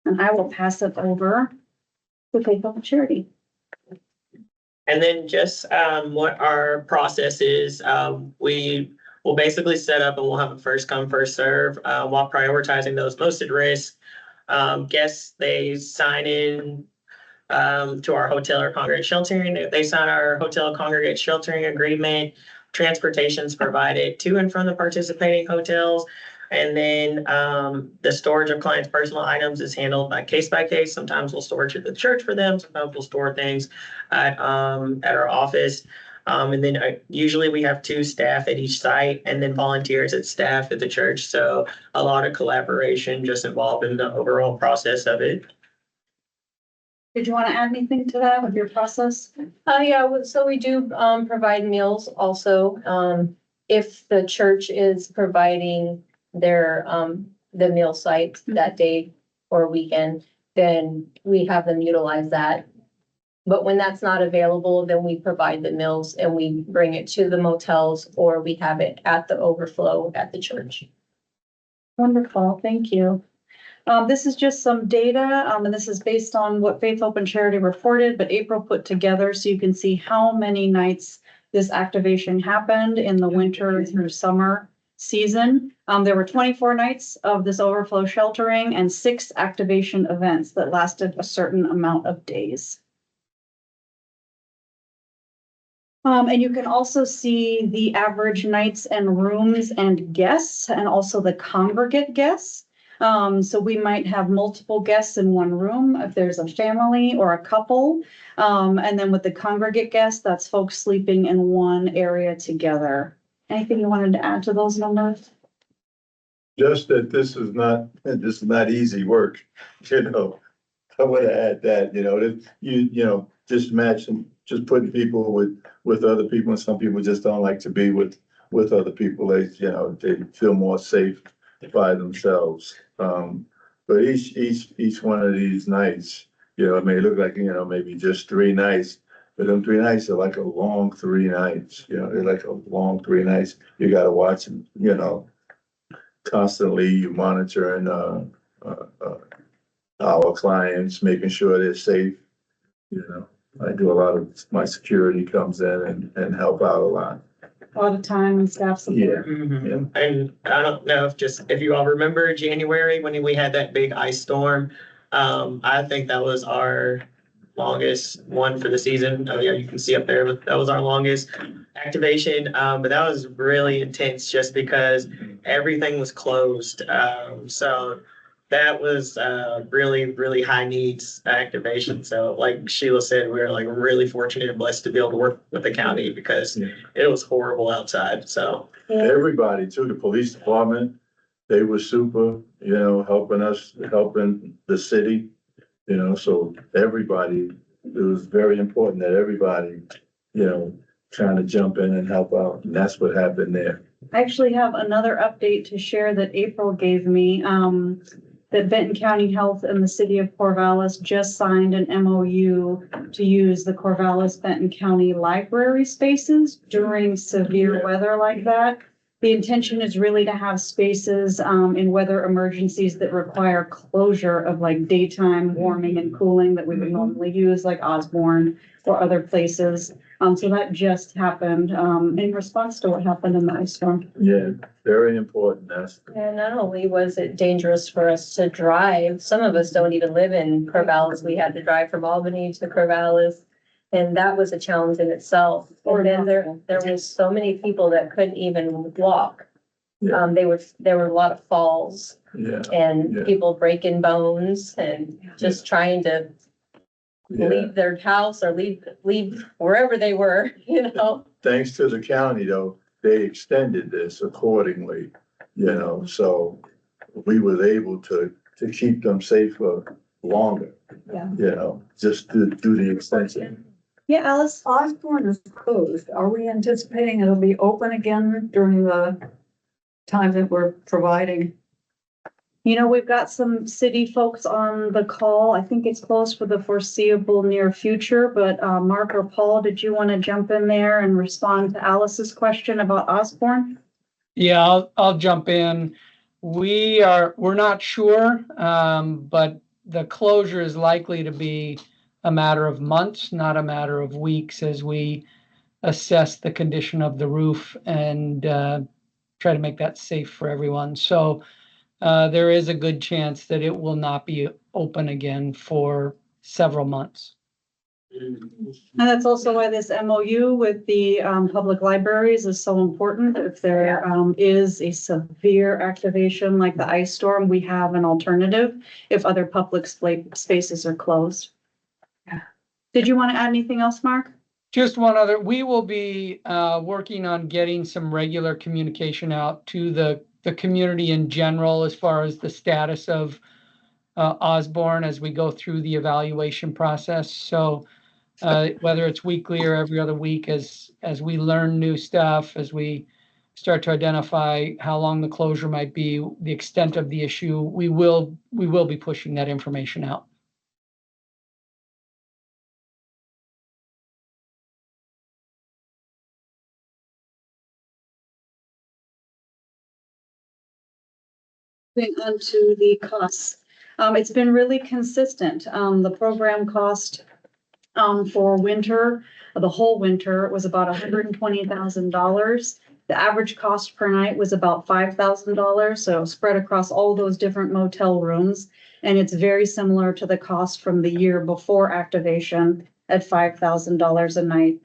And I will pass it over to Faith, Hope, and Charity. And then just what our process is, we will basically set up and we'll have a first come, first serve while prioritizing those most at risk. Guests, they sign in to our hotel or congregate sheltering. They sign our hotel congregate sheltering agreement. Transportation is provided to and from the participating hotels. And then the storage of clients' personal items is handled by case. Sometimes we'll store it at the church for them. Sometimes we'll store things at our office. And then usually we have 2 staff at each site and then volunteers at staff at the church. So a lot of collaboration just involved in the overall process of it. Did you want to add anything to that with your process? Yeah, so we do, provide meals also. If the church is providing their, the meal site that day or weekend, then we have them utilize that. But when that's not available, then we provide the meals and we bring it to the motels or we have it at the overflow at the church. Wonderful, thank you. This is just some data, and this is based on what Faith, Hope, and Charity reported, but April put together so you can see how many nights this activation happened in the winter through summer season. There were 24 nights of this overflow sheltering and 6 activation events that lasted a certain amount of days. And you can also see the average nights and rooms and guests and also the congregate guests. So we might have multiple guests in one room if there's a family or a couple. And then with the congregate guests, that's folks sleeping in one area together. Anything you wanted to add to those numbers? Just that this is not easy work, you know. I want to add that, you know, that you know, just imagine just putting people with other people, and some people just don't like to be with other people. They, you know, they feel more safe by themselves. But each one of these nights, you know, it may look like, you know, maybe just 3 nights, but them 3 nights are like a long 3 nights. You know, they're like a long 3 nights. You got to watch them, you know, constantly. You monitoring our clients, making sure they're safe. You know, I do a lot of my security comes in and help out a lot. A lot of time and staff support. Yeah. And I don't know if you all remember January when we had that big ice storm. I think that was our longest one for the season. Oh yeah, you can see up there, but that was our longest activation. But that was really intense just because everything was closed. So that was really, really high needs activation. So like Sheila said, we were like really fortunate and blessed to be able to work with the county because it was horrible outside. So everybody too, the police department, they were super, you know, helping the city, you know, so everybody, it was very important that everybody, you know, trying to jump in and help out. And that's what happened there. I actually have another update to share that April gave me. That Benton County Health and the city of Corvallis just signed an MOU to use the Corvallis Benton County library spaces during severe weather like that. The intention is really to have spaces in weather emergencies that require closure of like daytime warming and cooling that we would normally use, like Osborne or other places. So that just happened in response to what happened in the ice storm. Yeah, very important. And not only was it dangerous for us to drive, some of us don't even live in Corvallis. We had to drive from Albany to Corvallis. And that was a challenge in itself. And then there was so many people that couldn't even walk. Yeah. There were a lot of falls and Yeah. people breaking bones and just trying to leave their house or leave wherever they were, you know. Thanks to the county though, they extended this accordingly, you know, so we were able to keep them safe for longer, you know, just to do the extension. Yeah, Alice? Osborne is closed. Are we anticipating it'll be open again during the time that we're providing? You know, we've got some city folks on the call. I think it's closed for the foreseeable near future, but Mark or Paul, did you want to jump in there and respond to Alice's question about Osborne? Yeah, I'll jump in. We're not sure, but the closure is likely to be a matter of months, not a matter of weeks, as we assess the condition of the roof and try to make that safe for everyone. So there is a good chance that it will not be open again for several months. And that's also why this MOU with the public libraries is so important. If there is a severe activation like the ice storm, we have an alternative if other public spaces are closed. Did you want to add anything else, Mark? Just one other, we will be working on getting some regular communication out to the community in general as far as the status of Osborne as we go through the evaluation process. So whether it's weekly or every other week, as we learn new stuff, as we start to identify how long the closure might be, the extent of the issue, we will be pushing that information out. Moving on to the costs. It's been really consistent. The program cost for winter, the whole winter, was about $120,000. The average cost per night was about $5,000, so spread across all those different motel rooms. And it's very similar to the cost from the year before activation at $5,000 a night.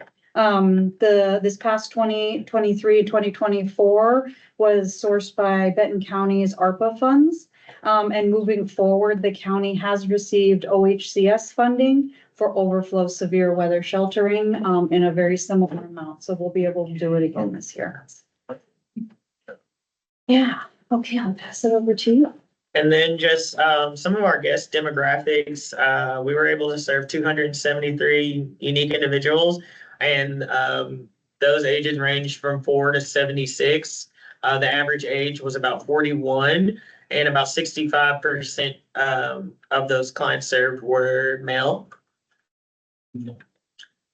This past 2023, 2024 was sourced by Benton County's ARPA funds. And moving forward, the county has received OHCS funding for overflow severe weather sheltering in a very similar amount. So we'll be able to do it again this year. Yeah, okay, I'll pass it over to you. And then just some of our guest demographics, we were able to serve 273 unique individuals, and those ages ranged from 4 to 76. The average age was about 41, and about 65% of those clients served were male.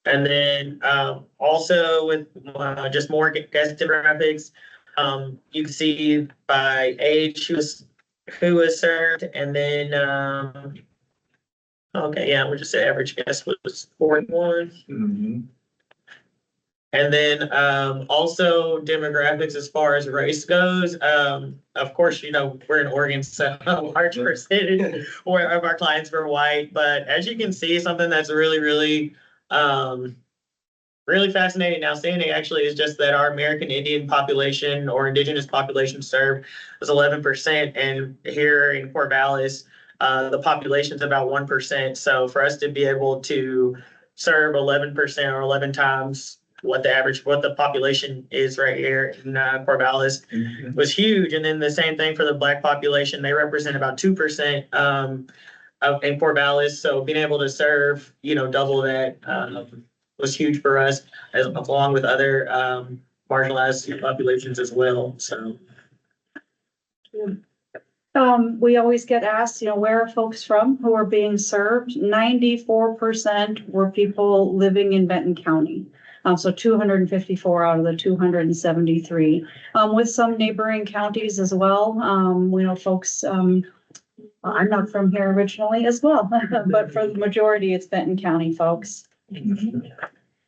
And then also with just more guest demographics, you can see by age who was served, and then okay, yeah, we'll just say average guest was 41. Mm-hmm. And then also demographics as far as race goes. Of course, you know, we're in Oregon, so a large percentage of our clients were white. But as you can see, something that's really, really, really fascinating now seeing it actually is just that our American Indian population or indigenous population served was 11%. And here in Corvallis, the population is about 1%. So for us to be able to serve 11% or 11 times what the population is right here in Corvallis was huge. And then the same thing for the Black population. They represent about 2% in Corvallis. So being able to serve, you know, double that was huge for us, along with other marginalized populations as well. So. We always get asked, you know, where are folks from who are being served? 94% were people living in Benton County. So 254 out of the 273, with some neighboring counties as well. We know folks, I'm not from here originally as well, but for the majority, it's Benton County folks.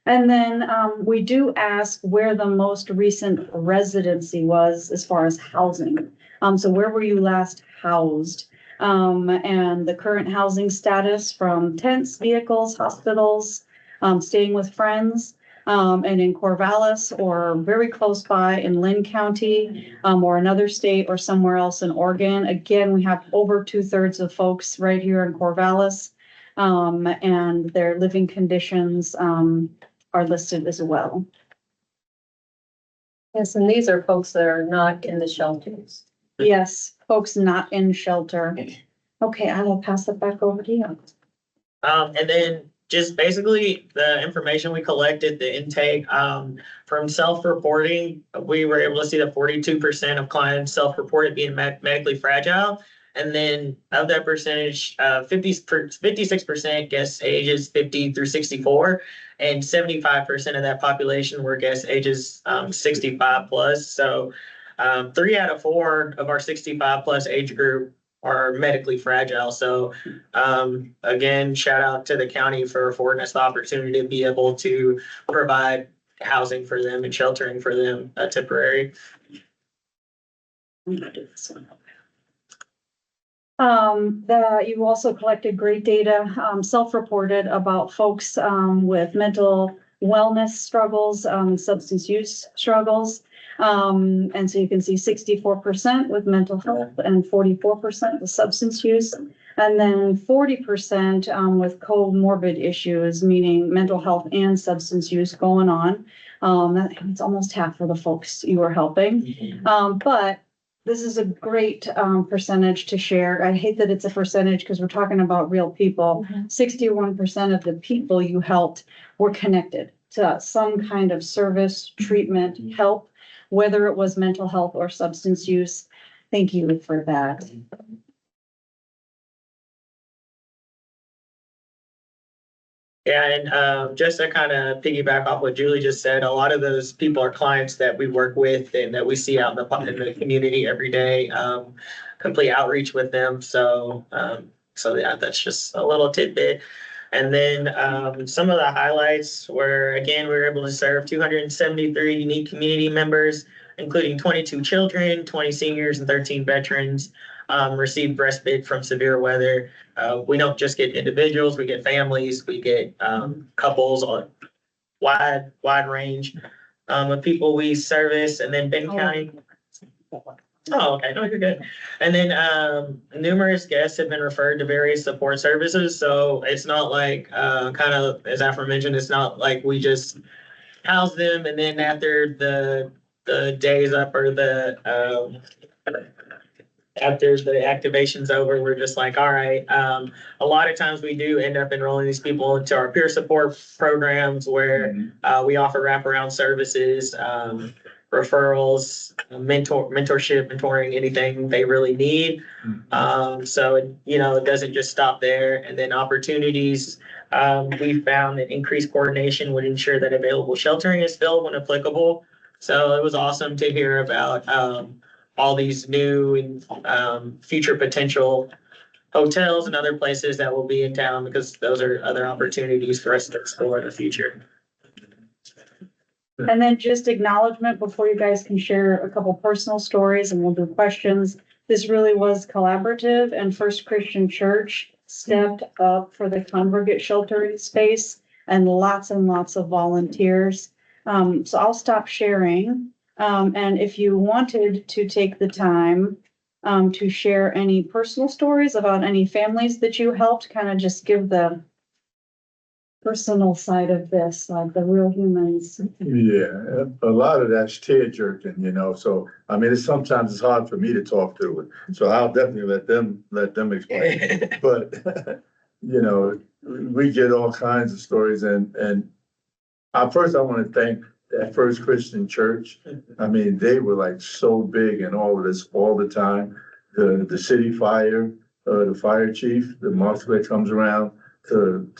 And then we do ask where the most recent residency was as far as housing. So where were you last housed? And the current housing status from tents, vehicles, hospitals, staying with friends. And in Corvallis or very close by in Lynn County, or another state or somewhere else in Oregon. Again, we have over 2/3 of folks right here in Corvallis, and their living conditions are listed as well. Yes, and these are folks that are not in the shelters. Yes, folks not in shelter. Okay, I will pass it back over to you. And then just basically the information we collected, the intake from self-reporting, we were able to see that 42% of clients self-reported being medically fragile. And then of that percentage, 56% guess ages 50 through 64, and 75% of that population were guess ages 65 plus. So 3 out of 4 of our 65 plus age group are medically fragile. So again, shout out to the county for affording us the opportunity to be able to provide housing for them and sheltering for them temporary. I'm gonna do this one. You also collected great data, self-reported about folks with mental wellness struggles, substance use struggles. And so you can see 64% with mental health and 44% with substance use. And then 40% with comorbid issues, meaning mental health and substance use going on. It's almost half of the folks you are helping. But this is a great percentage to share. I hate that it's a percentage because we're talking about real people. 61% of the people you helped were connected to some kind of service, treatment, help, whether it was mental health or substance use. Thank you for that. Yeah, and just to kind of piggyback off what Julie just said, a lot of those people are clients that we work with and that we see out in the community every day. Complete outreach with them. So yeah, that's just a little tidbit. And then some of the highlights were, again, we were able to serve 273 unique community members, including 22 children, 20 seniors, and 13 veterans. Received respite from severe weather. We don't just get individuals, we get families, we get couples, on wide range of people we service. And then Benton County. Oh, okay, no, you're good. And then numerous guests have been referred to various support services. So it's not like, kind of, as aforementioned, it's not like we just house them and then after the day's up or after the activation's over, we're just like, all right. A lot of times we do end up enrolling these people into our peer support programs where we offer wraparound services, referrals, mentorship, mentoring, anything they really need. So, it doesn't just stop there. And then opportunities, we found that increased coordination would ensure that available sheltering is filled when applicable. So it was awesome to hear about all these new and future potential hotels and other places that will be in town, because those are other opportunities for us to explore in the future. And then just acknowledgement before you guys can share a couple personal stories and we'll do questions. This really was collaborative, and First Christian Church stepped up for the congregate sheltering space and lots of volunteers. So I'll stop sharing. And if you wanted to take the time to share any personal stories about any families that you helped, kind of just give the personal side of this, like the real humans. Yeah, a lot of that's tear jerking, so, I mean, sometimes it's hard for me to talk to it. So I'll definitely let them explain. But, we get all kinds of stories and first I want to thank that First Christian Church. I mean, they were like so big in all of this all the time. The city fire, the fire chief, the marshal that comes around to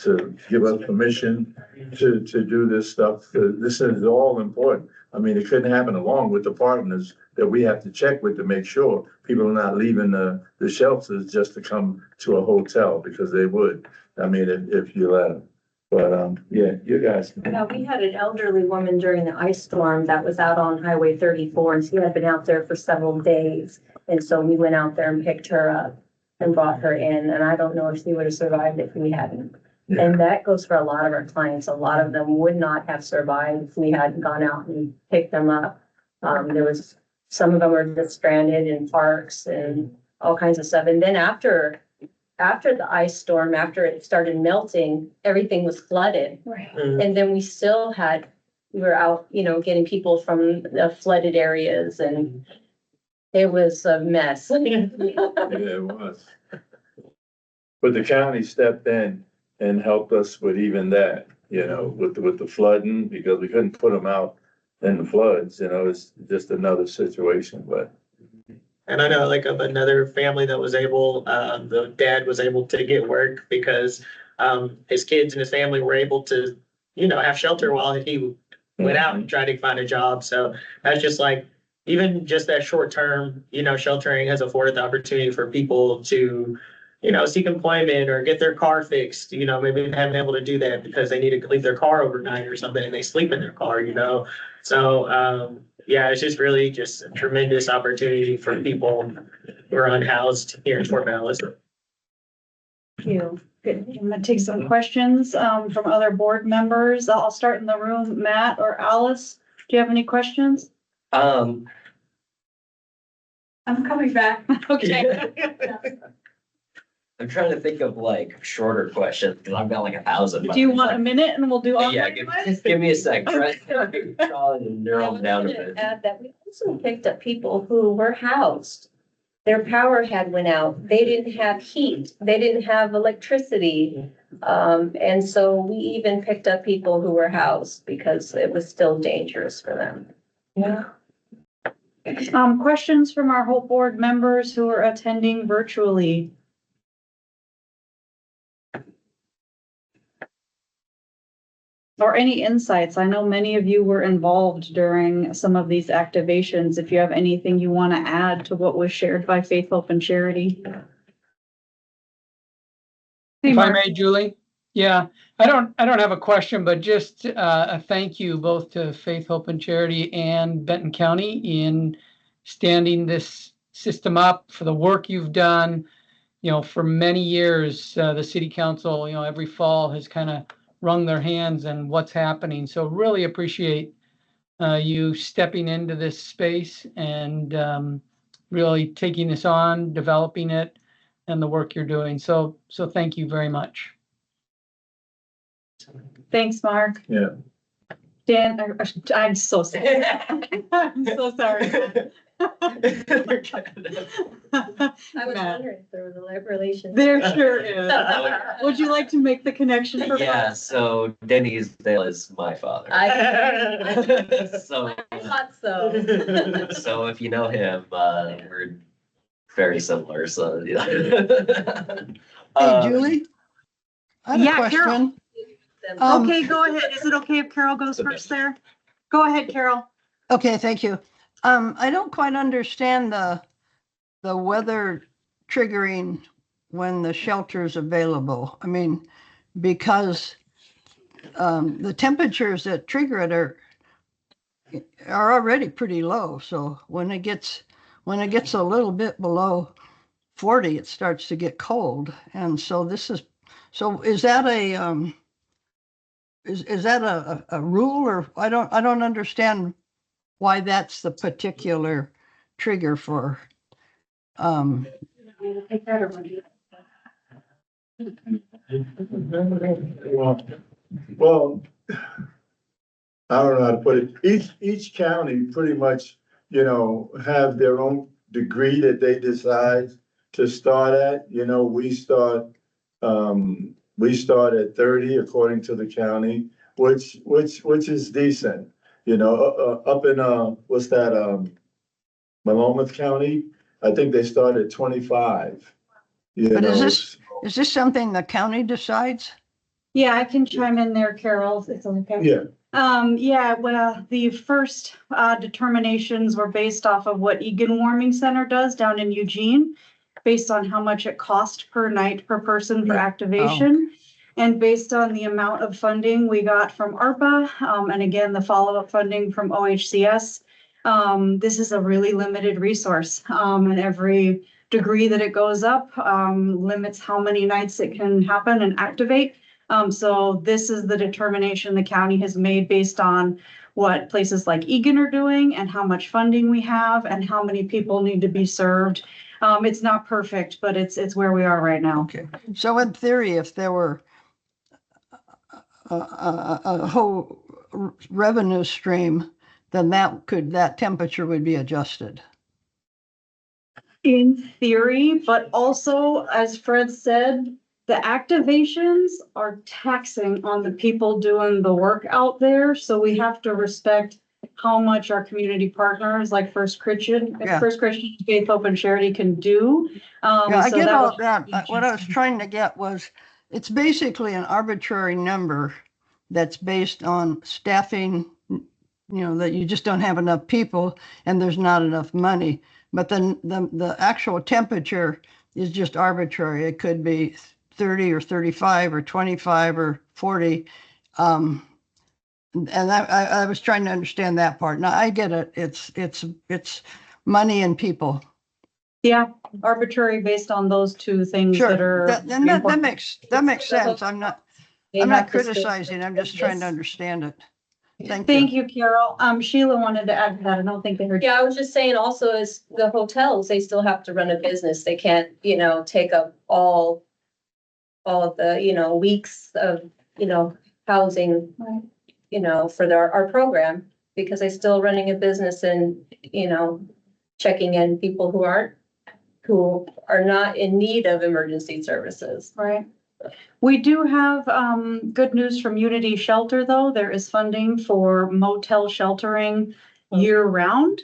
give us permission to do this stuff. This is all important. I mean, it couldn't happen along with the partners that we have to check with to make sure people are not leaving the shelters just to come to a hotel, because they would. I mean, if you let them. But, yeah, you guys. Yeah, we had an elderly woman during the ice storm that was out on Highway 34, and she had been out there for several days. And so we went out there and picked her up and brought her in, and I don't know if she would have survived if we hadn't. Yeah. And that goes for a lot of our clients. A lot of them would not have survived if we hadn't gone out and picked them up. Some of them are just stranded in parks and all kinds of stuff. And then after the ice storm, after it started melting, everything was flooded. Right. And then we were out, getting people from the flooded areas, and it was a mess. Yeah, it was. But the county stepped in and helped us with even that, with the flooding, because we couldn't put them out in the floods, it's just another situation, but. And I know like of another family that was able, the dad was able to get work because his kids and his family were able to, have shelter while he went out and tried to find a job. So that's just like, even just that short term, sheltering has afforded the opportunity for people to, seek employment or get their car fixed. Maybe they haven't been able to do that because they need to leave their car overnight or something and they sleep in their car, So, yeah, it's just really just a tremendous opportunity for people who are unhoused here in Fort Dallas. Thank you. Good. I'm gonna take some questions from other board members. I'll start in the room. Matt or Alice, do you have any questions? I'm coming back. Okay. I'm trying to think of like shorter questions because I've got like 1,000. Do you want a minute and we'll do all? Yeah, give me a sec. Try to narrow them down a bit. Add that we also picked up people who were housed. Their power had went out. They didn't have heat. They didn't have electricity. And so we even picked up people who were housed because it was still dangerous for them. Yeah. Questions from our whole board members who are attending virtually? Or any insights? I know many of you were involved during some of these activations. If you have anything you want to add to what was shared by Faith, Hope, and Charity. If I may, Julie? Yeah, I don't have a question, but just a thank you both to Faith, Hope, and Charity and Benton County in standing this system up, for the work you've done. You know, for many years, the city council, you know, every fall has kind of wrung their hands and what's happening. So really appreciate you stepping into this space and really taking this on, developing it, and the work you're doing. So thank you very much. Thanks, Mark. Yeah. Dan, I'm so sorry. I'm so sorry. I was wondering if there was a relation. There sure is. Would you like to make the connection for Yeah, Mark? so Denny's Dale is my father. So, I thought so. so if you know him, we're very similar. So yeah. Hey, Julie? I have a Yeah, question. Carol. Um, Okay, go ahead. Is it okay if Carol goes first there? Go ahead, Carol. Okay, thank you. I don't quite understand the weather triggering when the shelter is available. I mean, because the temperatures that trigger it are already pretty low. So when it gets a little bit below 40, it starts to get cold. And so is that a rule, or I don't understand why that's the particular trigger for Well, I don't know how to put it. Each county pretty much, you know, have their own degree that they decide to start at. You know, we start at 30 according to the county, which is decent. You know, up in what's that, Malometh County, I think they start at 25. But is this something the county decides? Yeah, I can chime in there, Carol. It's okay. Yeah. Yeah, well, the first determinations were based off of what Egan Warming Center does down in Eugene, based on how much it cost per night per person for activation. And based on the amount of funding we got from ARPA, and again, the follow-up funding from OHCS, this is a really limited resource. And every degree that it goes up limits how many nights it can happen and activate. So this is the determination the county has made based on what places like Egan are doing and how much funding we have and how many people need to be served. It's not perfect, but it's where we are right now. Okay. So in theory, if there were a whole revenue stream, then that temperature would be adjusted. In theory, but also, as Fred said, the activations are taxing on the people doing the work out there. So we have to respect how much our community partners like First Christian, Faith, Hope, and Charity can do. Yeah, I so get that all was- that. What I was trying to get was, it's basically an arbitrary number that's based on staffing, you know, that you just don't have enough people and there's not enough money. But then the actual temperature is just arbitrary. It could be 30 or 35 or 25 or 40. And I was trying to understand that part. Now I get it. It's money and people. Yeah, arbitrary based on those two things that are. That makes sense. I'm not criticizing. I'm just trying to understand it. Thank you, Carol. Sheila wanted to add to that. I don't think they heard. Yeah, I was just saying also is the hotels, they still have to run a business. They can't, take up all all of the, weeks of, housing, for our program, because I'm still running a business and, checking in people who are not in need of emergency services. Right. We do have good news from Unity Shelter, though. There is funding for motel sheltering year round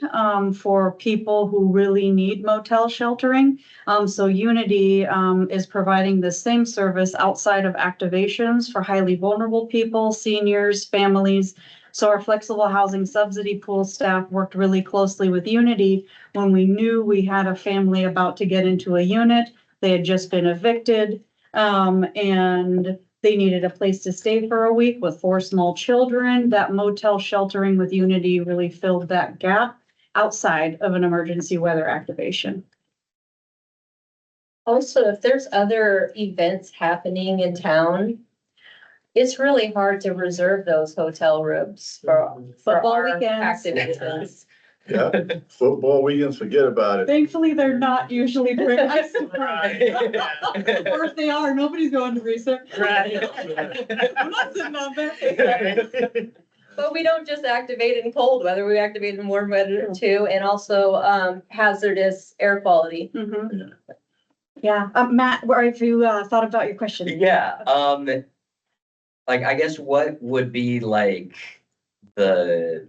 for people who really need motel sheltering. So Unity is providing the same service outside of activations for highly vulnerable people, seniors, families. So our flexible housing subsidy pool staff worked really closely with Unity when we knew we had a family about to get into a unit. They had just been evicted. And they needed a place to stay for a week with 4 small children. That motel sheltering with Unity really filled that gap outside of an emergency weather activation. Also, if there's other events happening in town, it's really hard to reserve those hotel rooms for Football our weekends. activations. Yeah, football weekends, forget about it. Thankfully, they're not usually during high school. Or if they are, nobody's going to research. Right. I'm not sitting out there. But we don't just activate in cold weather, we activate in warm weather too, and also hazardous air quality. Mhm. Yeah, Matt, where have you thought about your question? Yeah, like, I guess what would be like the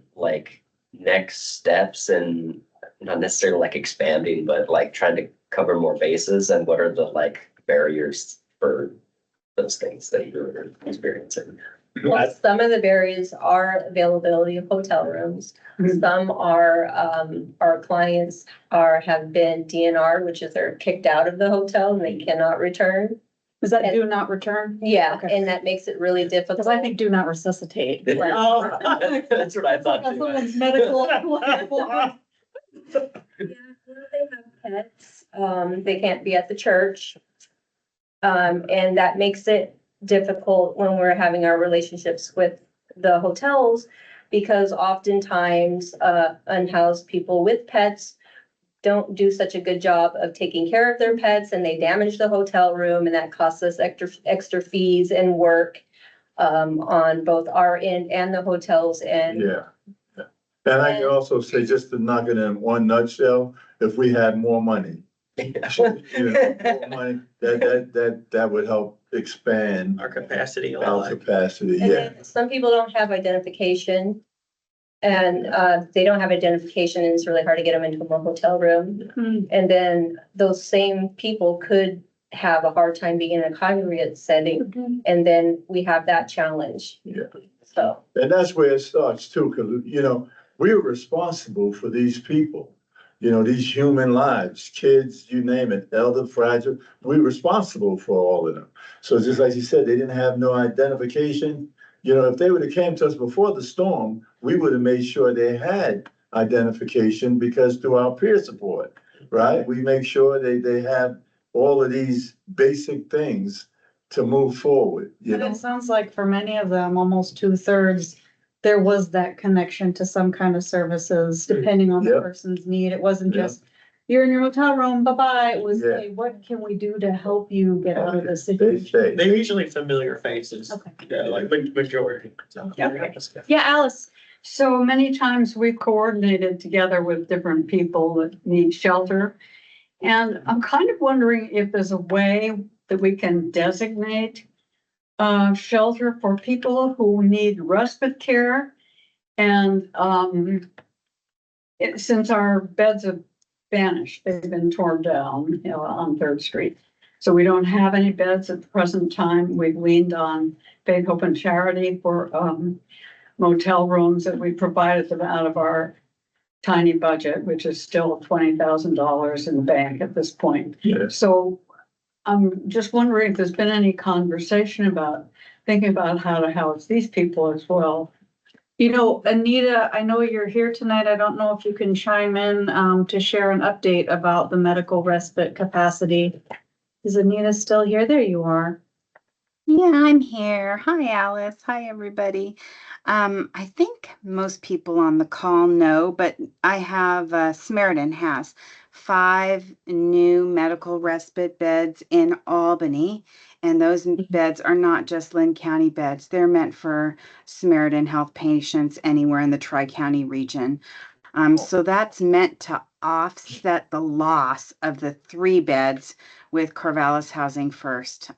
next steps, and not necessarily like expanding, but like trying to cover more bases, and what are the barriers for those things that you're experiencing? Well, some of the barriers are availability of hotel rooms. Some are, our clients have been DNR, which is they're kicked out of the hotel and they cannot return. Is that do not return? Yeah, Okay. and that makes it really difficult. Because I think do not resuscitate. Oh, that's what I thought too. Someone's medical. Yeah, they have pets, they can't be at the church. And that makes it difficult when we're having our relationships with the hotels, because oftentimes, unhoused people with pets don't do such a good job of taking care of their pets, and they damage the hotel room, and that costs us extra fees and work, on both our end and the hotels end. Yeah. And I can also say, just to knock it in one nutshell, if we had more money, more money, that would help expand Our capacity a our lot. capacity, And yeah. then some people don't have identification. And they don't have identification, and it's really hard to get them into a hotel room. And then those same people could have a hard time being in a congregate setting. And then we have that challenge. Yeah. So, And that's where it starts too, because, we're responsible for these people. These human lives, kids, you name it, elder, fragile, we're responsible for all of them. So just like you said, they didn't have no identification. If they would have came to us before the storm, we would have made sure they had identification, because through our peer support, right? We make sure they have all of these basic things to move forward, But it sounds like for many of them, almost 2/3, there was that connection to some kind of services, depending on the Yep. person's need. It wasn't Yep. just, you're in your hotel room, bye-bye. It was, Yeah. hey, what can we do to help you get out of this They situation? stay. They're usually familiar faces. Okay. Yeah, like majority. Yeah, Alice. So many times we've coordinated together with different people that need shelter. And I'm kind of wondering if there's a way that we can designate shelter for people who need respite care. And since our beds have vanished, they've been torn down, on 3rd Street. So we don't have any beds at the present time. We've leaned on Faith, Hope, and Charity for motel rooms that we provided them out of our tiny budget, which is still $20,000 in the bank at this point. Yes. So I'm just wondering if there's been any conversation about thinking about how to house these people as well. Anita, I know you're here tonight. I don't know if you can chime in to share an update about the medical respite capacity. Is Anita still here? There you are. Yeah, I'm here. Hi, Alice. Hi, everybody. I think most people on the call know, but I have Samaritan has. 5 new medical respite beds in Albany. And those beds are not just Lynn County beds. They're meant for Samaritan Health patients anywhere in the Tri-County region. So that's meant to offset the loss of the 3 beds with Corvallis Housing First.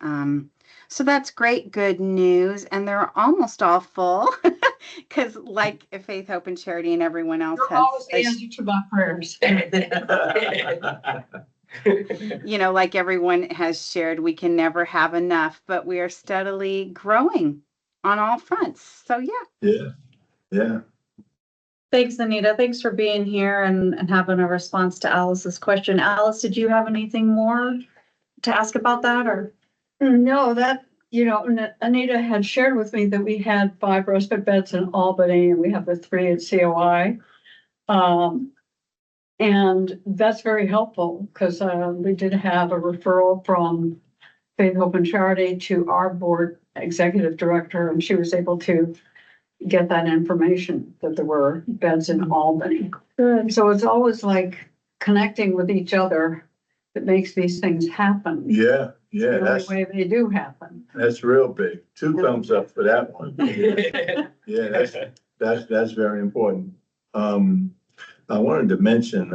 So that's great, good news. And they're almost all full because like Faith, Hope, and Charity and everyone else You're has, always the answer to my prayers. you know, like everyone has shared, we can never have enough, but we are steadily growing on all fronts. So yeah. Yeah. Thanks, Anita. Thanks for being here and having a response to Alice's question. Alice, did you have anything more to ask about that or? No, that, you know, Anita had shared with me that we had 5 respite beds in Albany and we have the 3 at COI. And that's very helpful because we did have a referral from Faith, Hope, and Charity to our board executive director, and she was able to get that information that there were beds in Albany. Good. So it's always like connecting with each other that makes these things happen. Yeah, The only way they do happen. that's real big. 2 thumbs up for that one. Yeah, that's very important. I wanted to mention,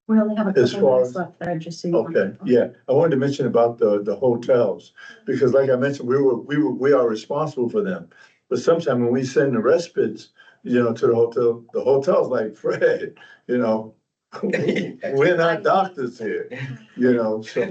We only have a As couple far minutes as- left there, just so you know. okay, yeah, I wanted to mention about the hotels, because like I mentioned, we are responsible for them. But sometimes when we send the respites, you know, to the hotel's like, Fred, you know, we're not doctors here, you know, so,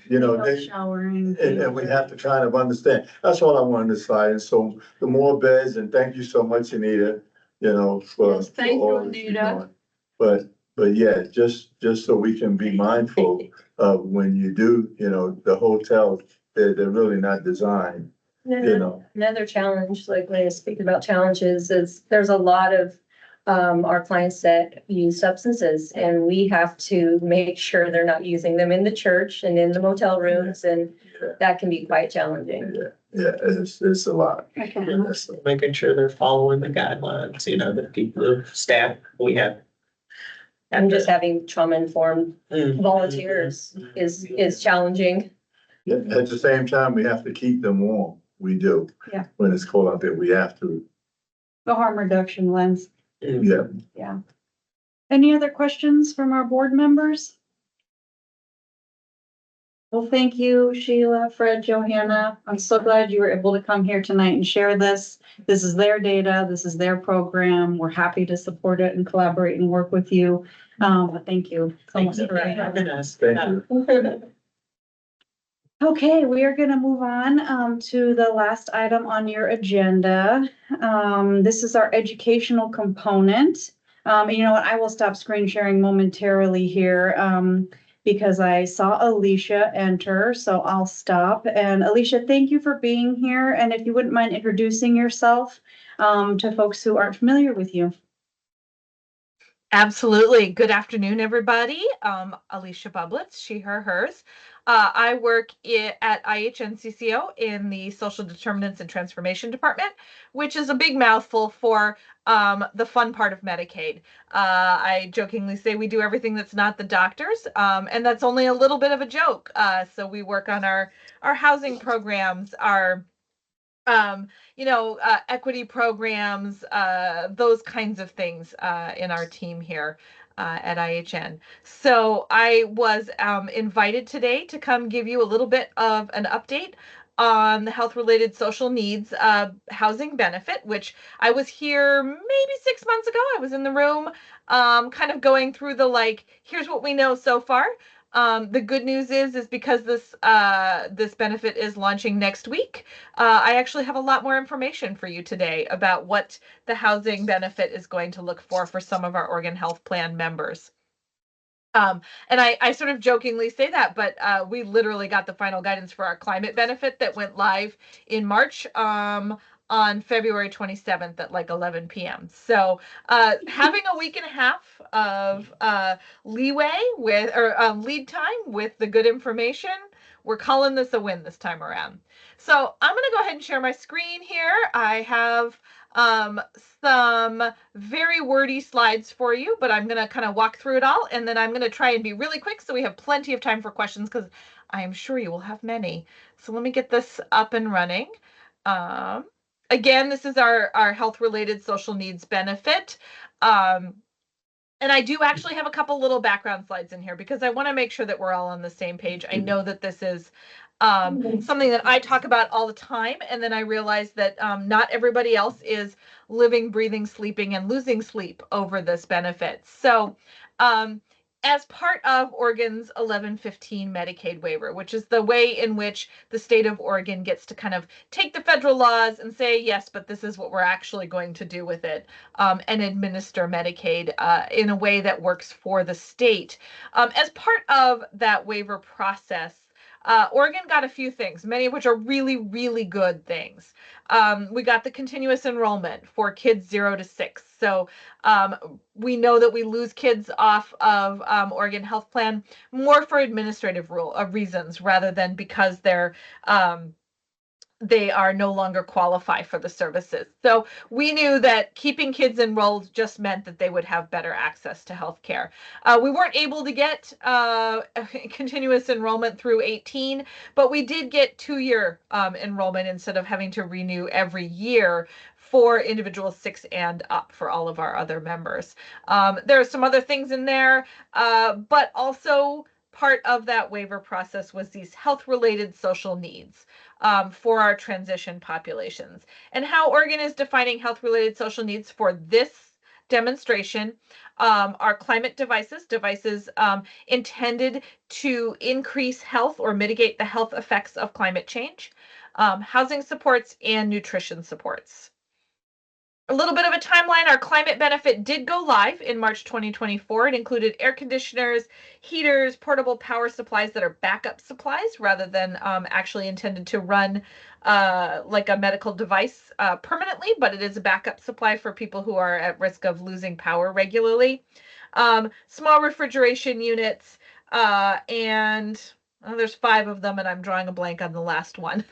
you know, they, Showering. and we have to kind of understand. That's all I wanted to say. And so the more beds, and thank you so much, Anita, you know, for. Yes, thank for you, all that you're Anita. doing. But yeah, just so we can be mindful of when you do, you know, the hotels, they're really not designed, you know. Another challenge, like when I speak about challenges, is there's a lot of our clients that use substances, and we have to make sure they're not using them in the church and in the motel rooms, and that can be quite challenging. Yeah, it's a lot. Making sure they're following the guidelines, you know, the people, the staff we have. And just having trauma-informed volunteers is challenging. Yeah, at the same time, we have to keep them warm. We do. Yeah. When it's cold out there, we have to. The harm reduction lens. Yeah. Yeah. Any other questions from our board members? Well, thank you, Sheila, Fred, Johanna. I'm so glad you were able to come here tonight and share this. This is their data. This is their program. We're happy to support it and collaborate and work with you. But thank you so much for having us. Thank you. Okay, we are gonna move on to the last item on your agenda. This is our educational component. You know what, I will stop screen sharing momentarily here because I saw Alicia enter, so I'll stop. And Alicia, thank you for being here. And if you wouldn't mind introducing yourself to folks who aren't familiar with you. Absolutely. Good afternoon, everybody. Alicia Bublitz, she, her, hers. I work at IHNCCO in the Social Determinants and Transformation Department, which is a big mouthful for the fun part of Medicaid. I jokingly say we do everything that's not the doctors, and that's only a little bit of a joke. So we work on our housing programs, our equity programs, those kinds of things in our team here at IHN. So I was invited today to come give you a little bit of an update on the health-related social needs housing benefit, which I was here maybe 6 months ago. I was in the room kind of going through here's what we know so far. The good news is because this benefit is launching next week, I actually have a lot more information for you today about what the housing benefit is going to look for some of our Oregon Health Plan members. And I sort of jokingly say that, but we literally got the final guidance for our climate benefit that went live in March on February 27th at like 11 p.m. So having a week and a half of leeway or lead time with the good information, we're calling this a win this time around. So I'm going to go ahead and share my screen here. I have some very wordy slides for you, but I'm going to kind of walk through it all, and then I'm going to try and be really quick so we have plenty of time for questions, because I am sure you will have many. So let me get this up and running. Again, this is our health-related social needs benefit. And I do actually have a couple little background slides in here because I want to make sure that we're all on the same page. I know that this is something that I talk about all the time, and then I realize that not everybody else is living, breathing, sleeping, and losing sleep over this benefit. So as part of Oregon's 1115 Medicaid waiver, which is the way in which the state of Oregon gets to kind of take the federal laws and say, yes, but this is what we're actually going to do with it, and administer Medicaid in a way that works for the state. As part of that waiver process, Oregon got a few things, many of which are really, really good things. We got the continuous enrollment for kids 0 to 6. So we know that we lose kids off of Oregon Health Plan more for administrative reasons rather than because they are no longer qualify for the services. So we knew that keeping kids enrolled just meant that they would have better access to health care. We weren't able to get continuous enrollment through 18, but we did get 2-year enrollment instead of having to renew every year for individuals 6 and up for all of our other members. There are some other things in there, but also part of that waiver process was these health-related social needs for our transition populations. And how Oregon is defining health-related social needs for this demonstration are climate devices intended to increase health or mitigate the health effects of climate change, housing supports, and nutrition supports. A little bit of a timeline, our climate benefit did go live in March 2024. It included air conditioners, heaters, portable power supplies that are backup supplies rather than actually intended to run like a medical device permanently, but it is a backup supply for people who are at risk of losing power regularly. Small refrigeration units, and there's 5 of them, and I'm drawing a blank on the last one.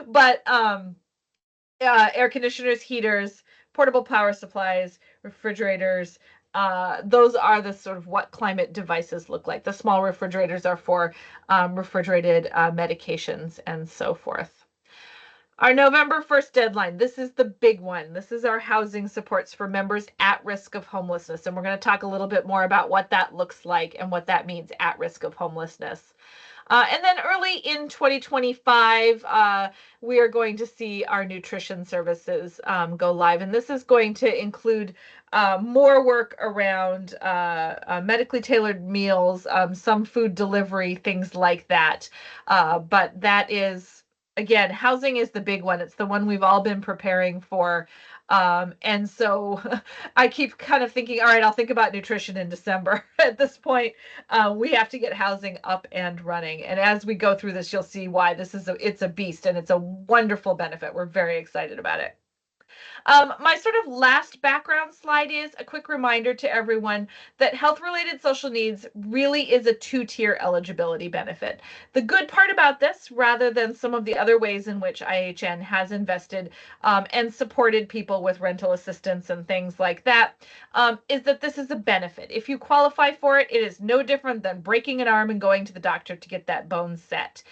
But air conditioners, heaters, portable power supplies, refrigerators. Those are the sort of what climate devices look like. The small refrigerators are for refrigerated medications and so forth. Our November 1st deadline, this is the big one. This is our housing supports for members at risk of homelessness. And we're going to talk a little bit more about what that looks like and what that means at risk of homelessness. And then early in 2025, we are going to see our nutrition services go live. And this is going to include more work around medically tailored meals, some food delivery, things like that. But that is, again, housing is the big one. It's the one we've all been preparing for. And so I keep kind of thinking, all right, I'll think about nutrition in December. At this point, we have to get housing up and running. And as we go through this, you'll see why it's a beast and it's a wonderful benefit. We're very excited about it. My sort of last background slide is a quick reminder to everyone that health-related social needs really is a 2-tier eligibility benefit. The good part about this, rather than some of the other ways in which IHN has invested and supported people with rental assistance and things like that, is that this is a benefit. If you qualify for it, it is no different than breaking an arm and going to the doctor to get that bone set.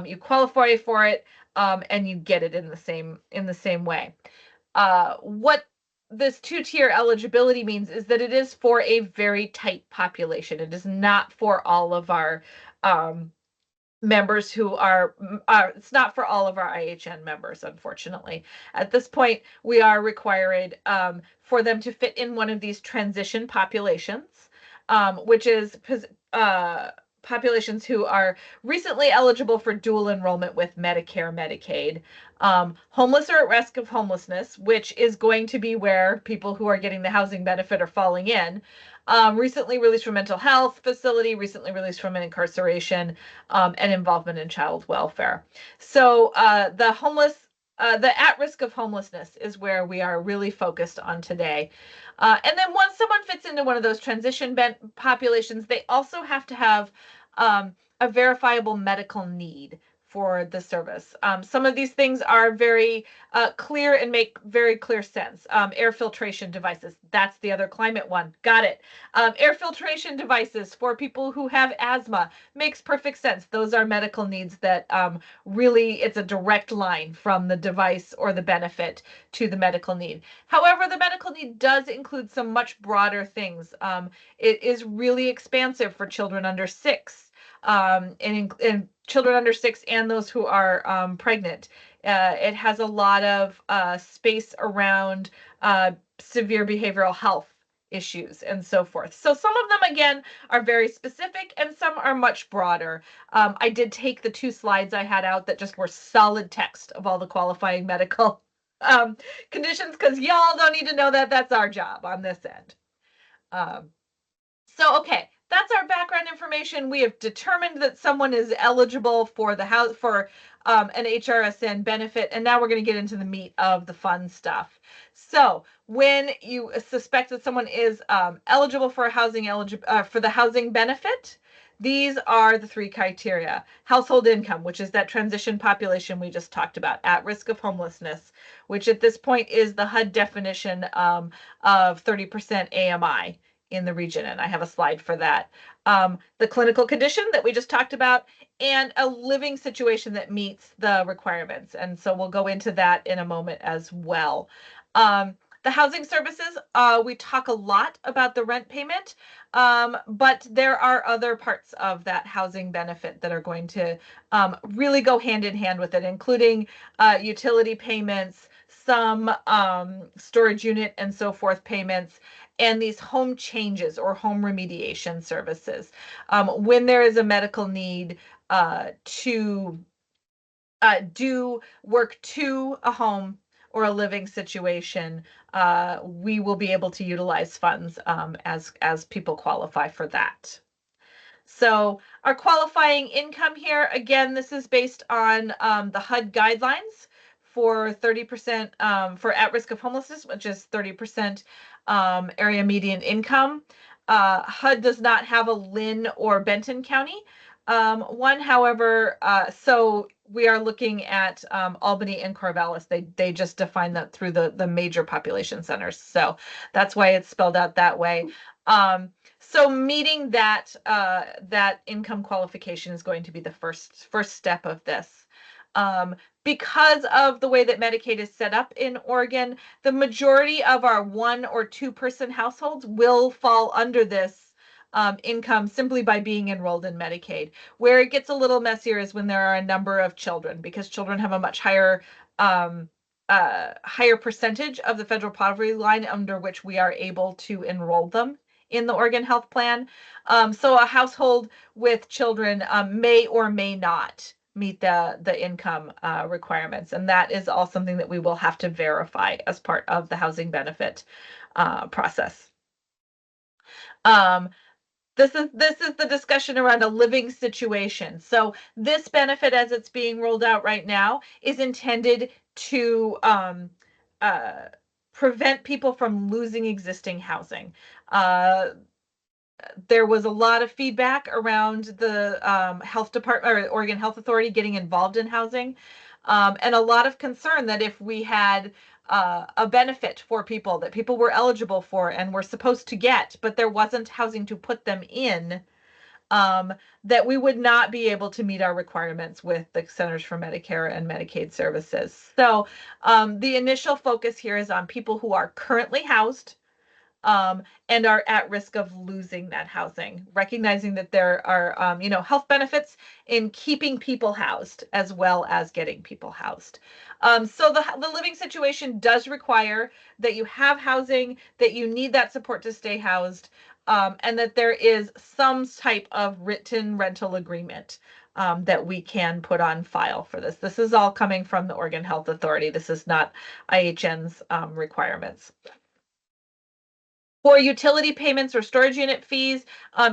You qualify for it and you get it in the same way. What this 2-tier eligibility means is that it is for a very tight population. It is not for all of our members who are, it's not for all of our IHN members, unfortunately. At this point, we are required for them to fit in one of these transition populations, which is populations who are recently eligible for dual enrollment with Medicare, Medicaid, homeless or at risk of homelessness, which is going to be where people who are getting the housing benefit are falling in, recently released from mental health facility, recently released from an incarceration, and involvement in child welfare. So the at risk of homelessness is where we are really focused on today. And then once someone fits into one of those transition populations, they also have to have a verifiable medical need for the service. Some of these things are very clear and make very clear sense. Air filtration devices, that's the other climate one. Got it. Air filtration devices for people who have asthma makes perfect sense. Those are medical needs that really, it's a direct line from the device or the benefit to the medical need. However, the medical need does include some much broader things. It is really expansive for children under 6. And children under 6 and those who are pregnant. It has a lot of space around severe behavioral health issues and so forth. So some of them, again, are very specific and some are much broader. I did take the 2 slides I had out that just were solid text of all the qualifying medical conditions, because y'all don't need to know that. That's our job on this end. So, okay, that's our background information. We have determined that someone is eligible for the house for an HRSN benefit, and now we're going to get into the meat of the fun stuff. So, when you suspect that someone is eligible for a for the housing benefit, these are the 3 criteria. Household income, which is that transition population we just talked about, at risk of homelessness, which at this point is the HUD definition of 30% AMI in the region, and I have a slide for that. The clinical condition that we just talked about, and a living situation that meets the requirements. And so we'll go into that in a moment as well. The housing services, we talk a lot about the rent payment, but there are other parts of that housing benefit that are going to really go hand in hand with it, including utility payments, some storage unit and so forth payments, and these home changes or home remediation services. When there is a medical need to do work to a home or a living situation, we will be able to utilize funds as people qualify for that. So our qualifying income here, again, this is based on the HUD guidelines for 30% for at risk of homelessness, which is 30% area median income. HUD does not have a Lynn or Benton County one, however, so we are looking at Albany and Corvallis. They just define that through the major population centers. So that's why it's spelled out that way. So meeting that that income qualification is going to be the first step of this. Because of the way that Medicaid is set up in Oregon, the majority of our 1 or 2 person households will fall under this income simply by being enrolled in Medicaid. Where it gets a little messier is when there are a number of children, because children have a much higher higher percentage of the federal poverty line under which we are able to enroll them in the Oregon Health Plan. So a household with children may or may not meet the income requirements, and that is all something that we will have to verify as part of the housing benefit process. This is the discussion around a living situation. So this benefit, as it's being rolled out right now, is intended to prevent people from losing existing housing. There was a lot of feedback around the health department or Oregon Health Authority getting involved in housing, and a lot of concern that if we had a benefit for people that people were eligible for and were supposed to get, but there wasn't housing to put them in, that we would not be able to meet our requirements with the Centers for Medicare and Medicaid Services. So the initial focus here is on people who are currently housed and are at risk of losing that housing, recognizing that there are, health benefits in keeping people housed as well as getting people housed. So the living situation does require that you have housing, that you need that support to stay housed, and that there is some type of written rental agreement that we can put on file for this. This is all coming from the Oregon Health Authority. This is not IHN's requirements. For utility payments or storage unit fees,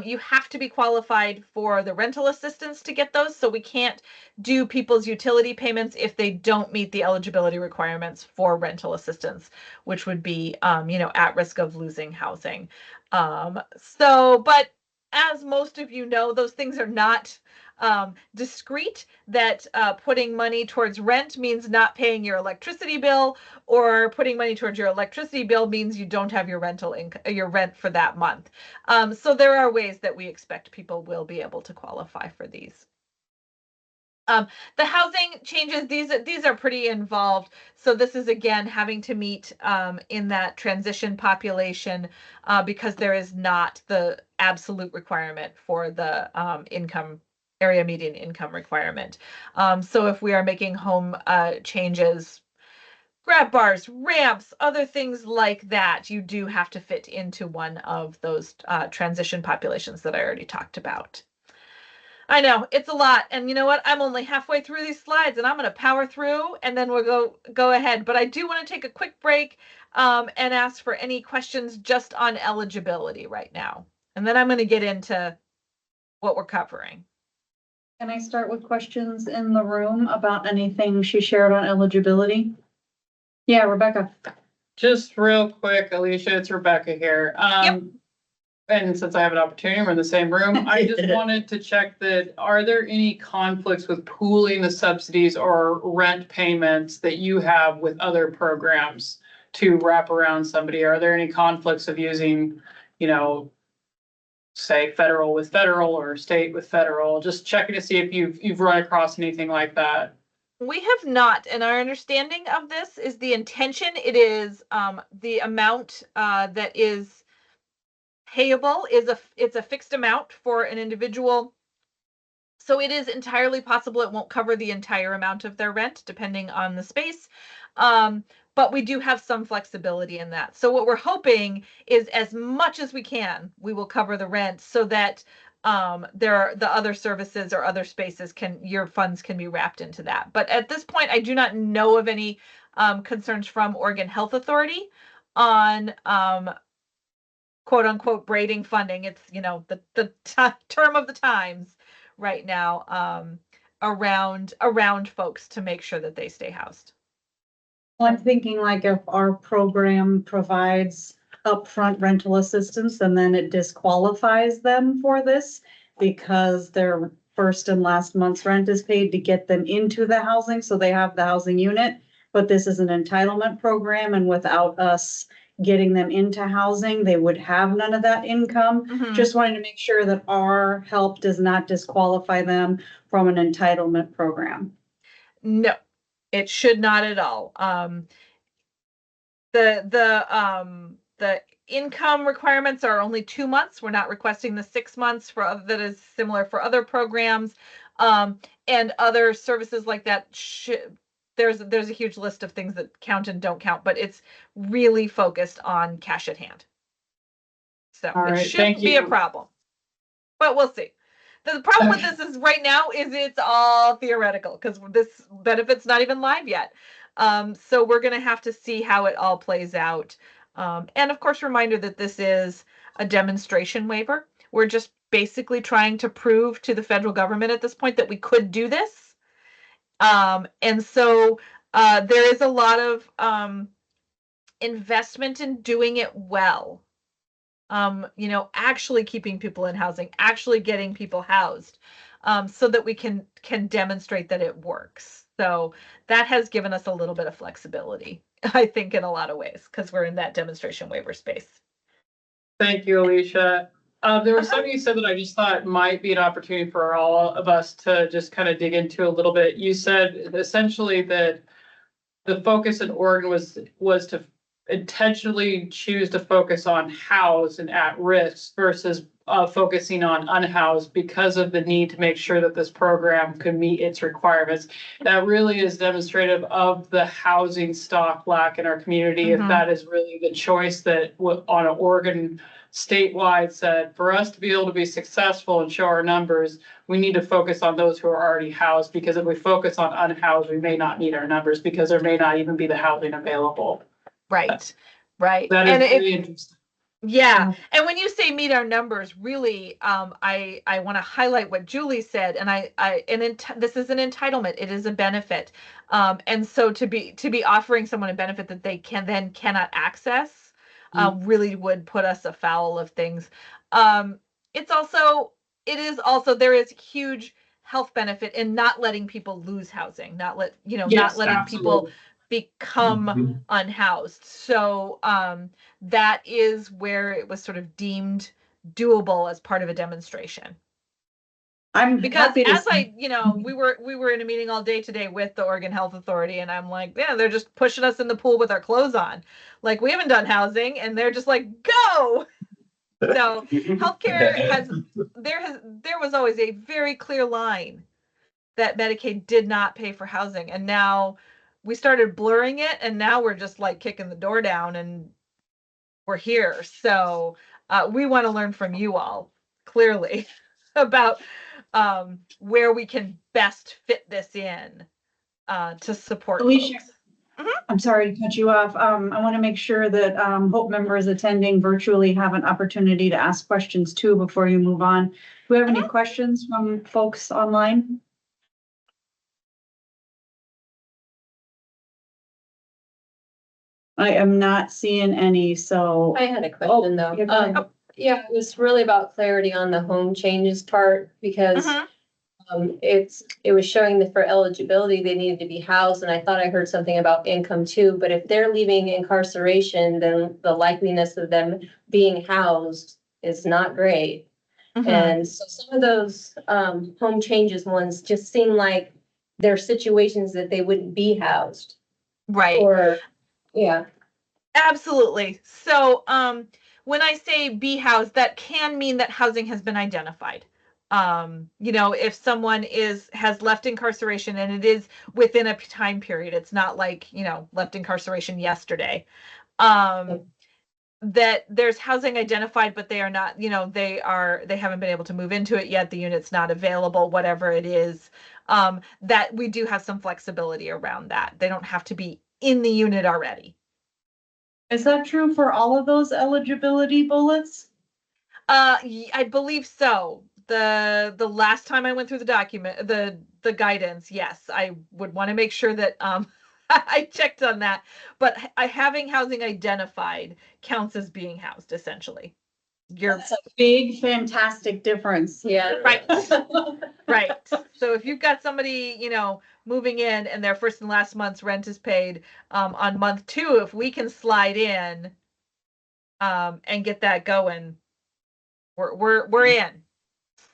you have to be qualified for the rental assistance to get those. So we can't do people's utility payments if they don't meet the eligibility requirements for rental assistance, which would be, at risk of losing housing. But as most of you know, those things are not discrete, that putting money towards rent means not paying your electricity bill, or putting money towards your electricity bill means you don't have your your rent for that month. So there are ways that we expect people will be able to qualify for these. The housing changes, these are pretty involved. So this is, again, having to meet in that transition population because there is not the absolute requirement for the area median income requirement. So if we are making home changes, grab bars, ramps, other things like that, you do have to fit into one of those transition populations that I already talked about. I know it's a lot, and you know what? I'm only halfway through these slides, and I'm going to power through, and then we'll go ahead. But I do want to take a quick break and ask for any questions just on eligibility right now, and then I'm going to get into what we're covering. Can I start with questions in the room about anything she shared on eligibility? Yeah, Rebecca. Just real quick, Alicia, it's Rebecca here. And since I have an opportunity, we're in the same room, I just wanted to check that, are there any conflicts with pooling the subsidies or rent payments that you have with other programs to wrap around somebody? Are there any conflicts of using, you know, say federal with federal or state with federal? Just checking to see if you've run across anything like that. We have not, and our understanding of this is the intention. It is the amount that is payable it's a fixed amount for an individual. So it is entirely possible it won't cover the entire amount of their rent, depending on the space. But we do have some flexibility in that. So what we're hoping is, as much as we can, we will cover the rent so that the other services or other spaces your funds can be wrapped into that. But at this point, I do not know of any concerns from Oregon Health Authority on quote unquote braiding funding. It's, you know, the term of the times right now around folks to make sure that they stay housed. Well, I'm thinking like if our program provides upfront rental assistance and then it disqualifies them for this because their first and last month's rent is paid to get them into the housing, so they have the housing unit, but this is an entitlement program, and without us getting them into housing, they would have none of that income. Just wanting to make sure that our help does not disqualify them from an entitlement program. No, it should not at all. The income requirements are only 2 months. We're not requesting the 6 months that is similar for other programs. And other services like that there's a huge list of things that count and don't count, but it's really focused on cash at hand. So it shouldn't be a problem, but we'll see. The problem with this is right now is it's all theoretical because this benefit's not even live yet. So we're going to have to see how it all plays out. And of course, reminder that this is a demonstration waiver. We're just basically trying to prove to the federal government at this point that we could do this. And so there is a lot of investment in doing it well. You know, actually keeping people in housing, actually getting people housed, so that we can demonstrate that it works. So that has given us a little bit of flexibility, I think, in a lot of ways, because we're in that demonstration waiver space. Thank you, Alicia. There was something you said that I just thought might be an opportunity for all of us to just kind of dig into a little bit. You said essentially that the focus in Oregon was to intentionally choose to focus on housed and at risk versus focusing on unhoused because of the need to make sure that this program could meet its requirements. That really is demonstrative of the housing stock lack in our community. If that is really the choice that on an Oregon statewide said, for us to be able to be successful and show our numbers, we need to focus on those who are already housed, because if we focus on unhoused, we may not meet our numbers because there may not even be the housing available. Right. That is really interesting. Yeah. And when you say meet our numbers, really, I want to highlight what Julie said. And this is an entitlement. It is a benefit. And so to be offering someone a benefit that they cannot access, really would put us afoul of things. it is also, there is huge health benefit in not letting people lose housing, not Yes, letting people absolutely. become unhoused. So that is where it was sort of deemed doable as part of a demonstration. I'm Because happy to. as we were in a meeting all day today with the Oregon Health Authority, and I'm like, yeah, they're just pushing us in the pool with our clothes on. Like, we haven't done housing, and they're just like, go. So healthcare there was always a very clear line that Medicaid did not pay for housing. And now we started blurring it, and now we're just like kicking the door down and we're here. So we want to learn from you all clearly about where we can best fit this in to support Alicia, folks. I'm sorry to cut you off. I want to make sure that Hope members attending virtually have an opportunity to ask questions too before you move on. Do we have any questions from folks online? I am not seeing any, so. I had a question though. Yeah, go ahead. Yeah, it was really about clarity on the home changes part because it was showing that for eligibility, they needed to be housed, and I thought I heard something about income too, but if they're leaving incarceration, then the likeliness of them being housed is not great. And so some of those home changes ones just seem like they're situations that they wouldn't be housed. Right. Or, yeah. Absolutely. So when I say be housed, that can mean that housing has been identified. If someone has left incarceration and it is within a time period, it's not like, left incarceration yesterday. That there's housing identified, but they are not, they haven't been able to move into it yet. The unit's not available, whatever it is. That we do have some flexibility around that. They don't have to be in the unit already. Is that true for all of those eligibility bullets? I believe so. The last time I went through the document, the guidance, yes, I would want to make sure that I checked on that. But having housing identified counts as being housed, essentially. That's a big, fantastic difference. Yeah. Right. Right. So if you've got somebody, moving in and their first and last month's rent is paid on month 2, if we can slide in and get that going, we're in.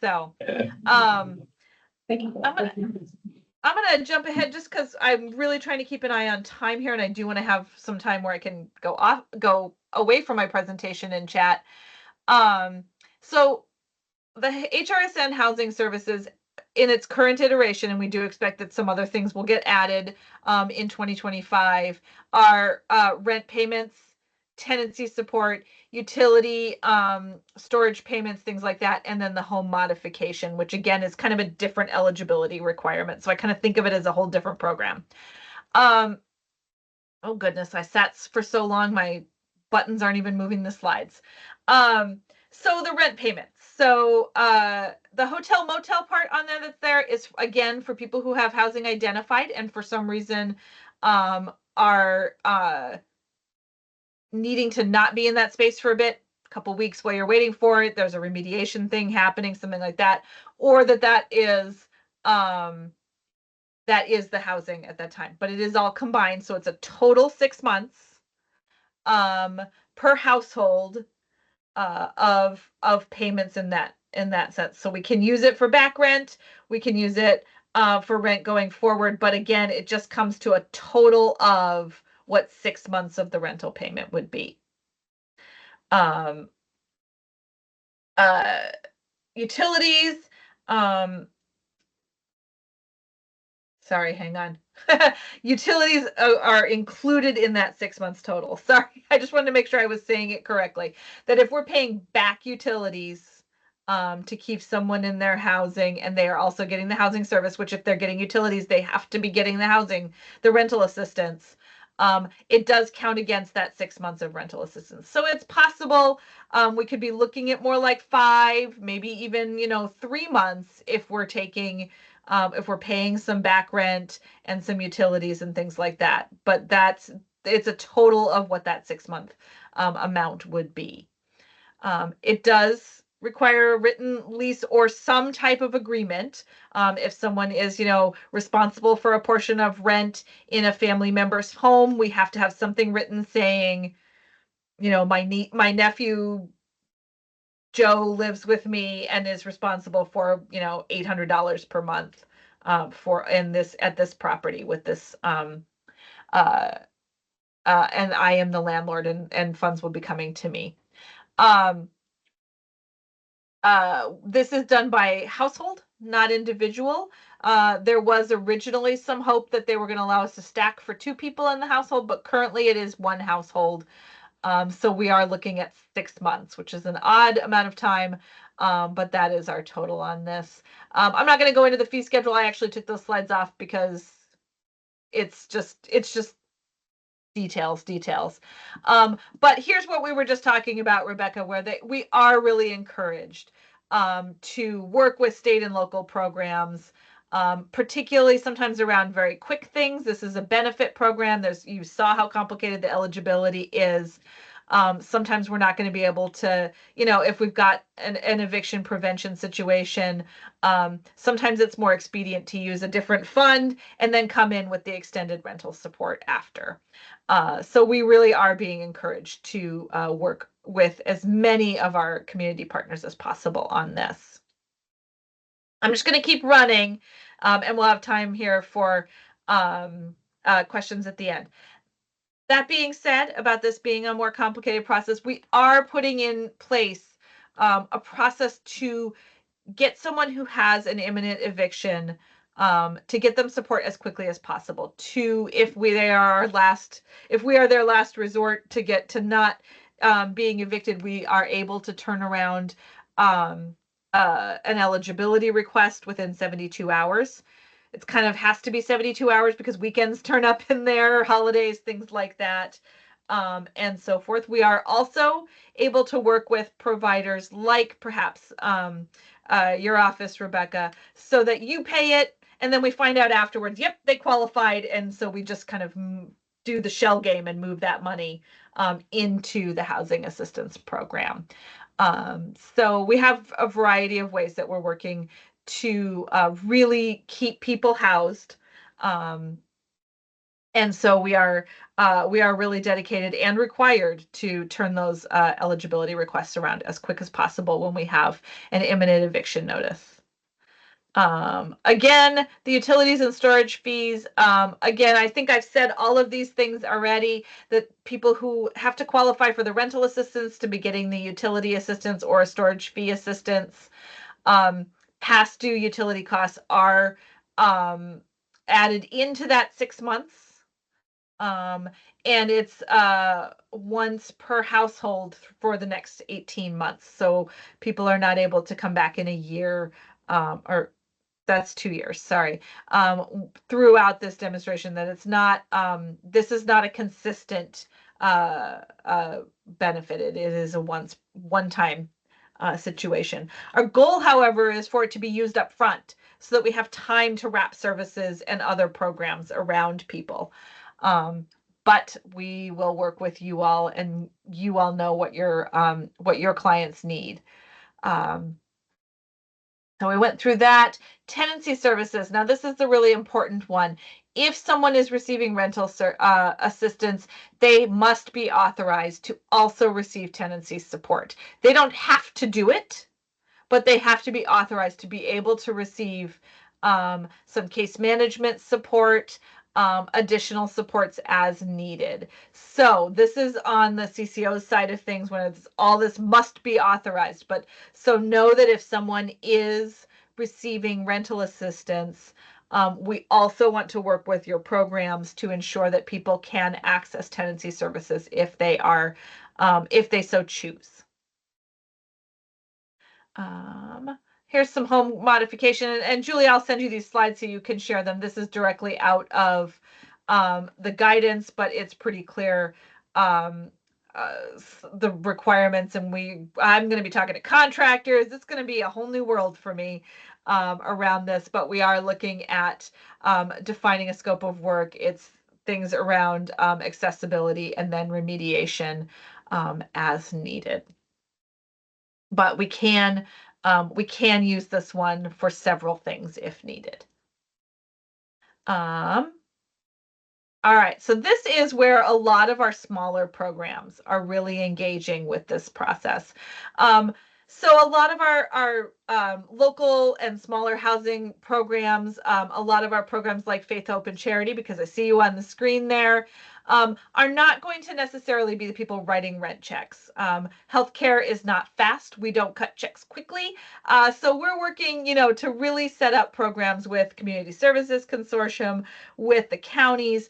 So Thank you. I'm gonna jump ahead just because I'm really trying to keep an eye on time here, and I do want to have some time where I can go away from my presentation and chat. So the HRSN housing services in its current iteration, and we do expect that some other things will get added in 2025, are rent payments, tenancy support, utility, storage payments, things like that, and then the home modification, which again is kind of a different eligibility requirement. So I kind of think of it as a whole different program. Oh goodness, I sat for so long, my buttons aren't even moving the slides. So the rent payments. So the hotel motel part on there that's there is again for people who have housing identified and for some reason are needing to not be in that space for a couple weeks while you're waiting for it. There's a remediation thing happening, something like that, or that is the housing at that time. But it is all combined, so it's a total 6 months per household of payments in that sense. So we can use it for back rent, we can use it for rent going forward, but again, it just comes to a total of what 6 months of the rental payment would be. Utilities, sorry, hang on. Utilities are included in that 6 months total. Sorry, I just wanted to make sure I was saying it correctly. That if we're paying back utilities to keep someone in their housing, and they are also getting the housing service, which if they're getting utilities, they have to be getting the rental assistance. It does count against that 6 months of rental assistance. So it's possible we could be looking at more like 5, maybe even 3 months if we're taking. If we're paying some back rent and some utilities and things like that. But it's a total of what that 6 month amount would be. It does require a written lease or some type of agreement. If someone is, responsible for a portion of rent in a family member's home, we have to have something written saying, my nephew Joe lives with me and is responsible for, $800 per month at this property with this and I am the landlord and funds will be coming to me. This is done by household, not individual. There was originally some hope that they were going to allow us to stack for 2 people in the household, but currently it is 1 household. So we are looking at 6 months, which is an odd amount of time, but that is our total on this. I'm not going to go into the fee schedule. I actually took those slides off because it's just details. But here's what we were just talking about, Rebecca, where we are really encouraged to work with state and local programs, particularly sometimes around very quick things. This is a benefit program. You saw how complicated the eligibility is. Sometimes we're not going to be able to, if we've got an eviction prevention situation, sometimes it's more expedient to use a different fund and then come in with the extended rental support after. So we really are being encouraged to work with as many of our community partners as possible on this. I'm just going to keep running, and we'll have time here for questions at the end. That being said, about this being a more complicated process, we are putting in place a process to get someone who has an imminent eviction to get them support as quickly as possible. If we are their last resort to get to not being evicted, we are able to turn around an eligibility request within 72 hours. It kind of has to be 72 hours because weekends turn up in there, holidays, things like that, and so forth. We are also able to work with providers like perhaps your office, Rebecca, so that you pay it and then we find out afterwards, yep, they qualified. And so we just kind of do the shell game and move that money into the housing assistance program. So we have a variety of ways that we're working to really keep people housed. And so we are really dedicated and required to turn those eligibility requests around as quick as possible when we have an imminent eviction notice. Again, the utilities and storage fees, again, I think I've said all of these things already, that people who have to qualify for the rental assistance to be getting the utility assistance or a storage fee assistance. Past due utility costs are added into that 6 months. And it's once per household for the next 18 months. So people are not able to come back in a year, or that's 2 years, sorry, throughout this demonstration, that it's not, this is not a consistent benefit. It is a one-time situation. Our goal, however, is for it to be used up front so that we have time to wrap services and other programs around people. But we will work with you all, and you all know what your clients need. So we went through that. Tenancy services. Now, this is the really important one. If someone is receiving rental assistance, they must be authorized to also receive tenancy support. They don't have to do it, but they have to be authorized to be able to receive some case management support, additional supports as needed. So this is on the CCO side of things, when it's all this must be authorized. But so know that if someone is receiving rental assistance, we also want to work with your programs to ensure that people can access tenancy services if they so choose. Here's some home modification, and Julie, I'll send you these slides so you can share them. This is directly out of the guidance, but it's pretty clear the requirements, and I'm going to be talking to contractors. It's going to be a whole new world for me around this, but we are looking at defining a scope of work. It's things around accessibility and then remediation as needed. but we can use this one for several things if needed. All right, so this is where a lot of our smaller programs are really engaging with this process. So a lot of our local and smaller housing programs, a lot of our programs like Faith, Hope, and Charity, because I see you on the screen there, are not going to necessarily be the people writing rent checks. Healthcare is not fast. We don't cut checks quickly. So we're working, to really set up programs with Community Services Consortium, with the counties,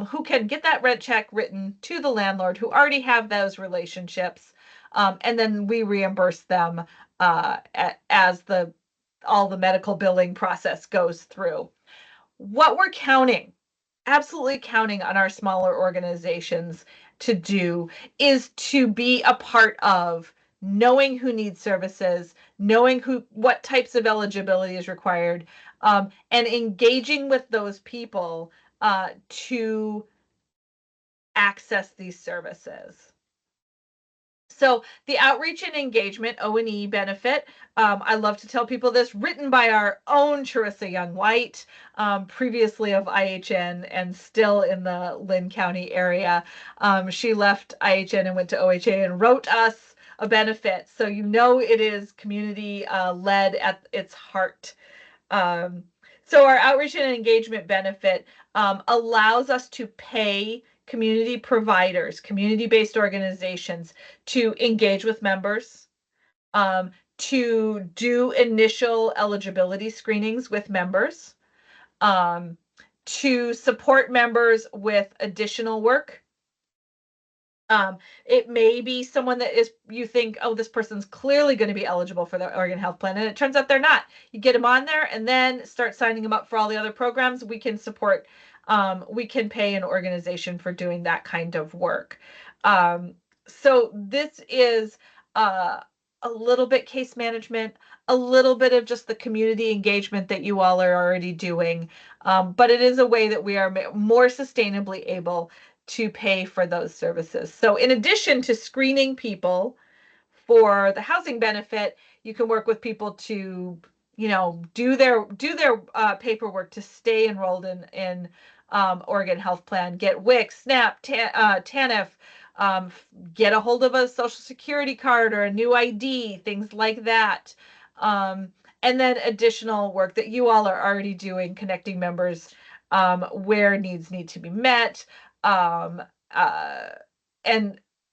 who can get that rent check written to the landlord, who already have those relationships. And then we reimburse them as all the medical billing process goes through. What we're absolutely counting on our smaller organizations to do is to be a part of knowing who needs services, knowing what types of eligibility is required, and engaging with those people to access these services. So the outreach and engagement O&E benefit, I love to tell people this, written by our own Charissa Young White, previously of IHN and still in the Lynn County area. She left IHN and went to OHA and wrote us a benefit. So it is community led at its heart. So our outreach and engagement benefit allows us to pay community providers, community-based organizations to engage with members, to do initial eligibility screenings with members, to support members with additional work. It may be someone that you think, oh, this person's clearly going to be eligible for the Oregon Health Plan, and it turns out they're not. You get them on there and then start signing them up for all the other programs. We can support, we can pay an organization for doing that kind of work. So this is a little bit case management, a little bit of just the community engagement that you all are already doing, but it is a way that we are more sustainably able to pay for those services. So in addition to screening people for the housing benefit, you can work with people to, do their paperwork to stay enrolled in Oregon Health Plan, get WIC, SNAP, TANF, get a hold of a Social Security card or a new ID, things like that. And then additional work that you all are already doing, connecting members where needs need to be met, and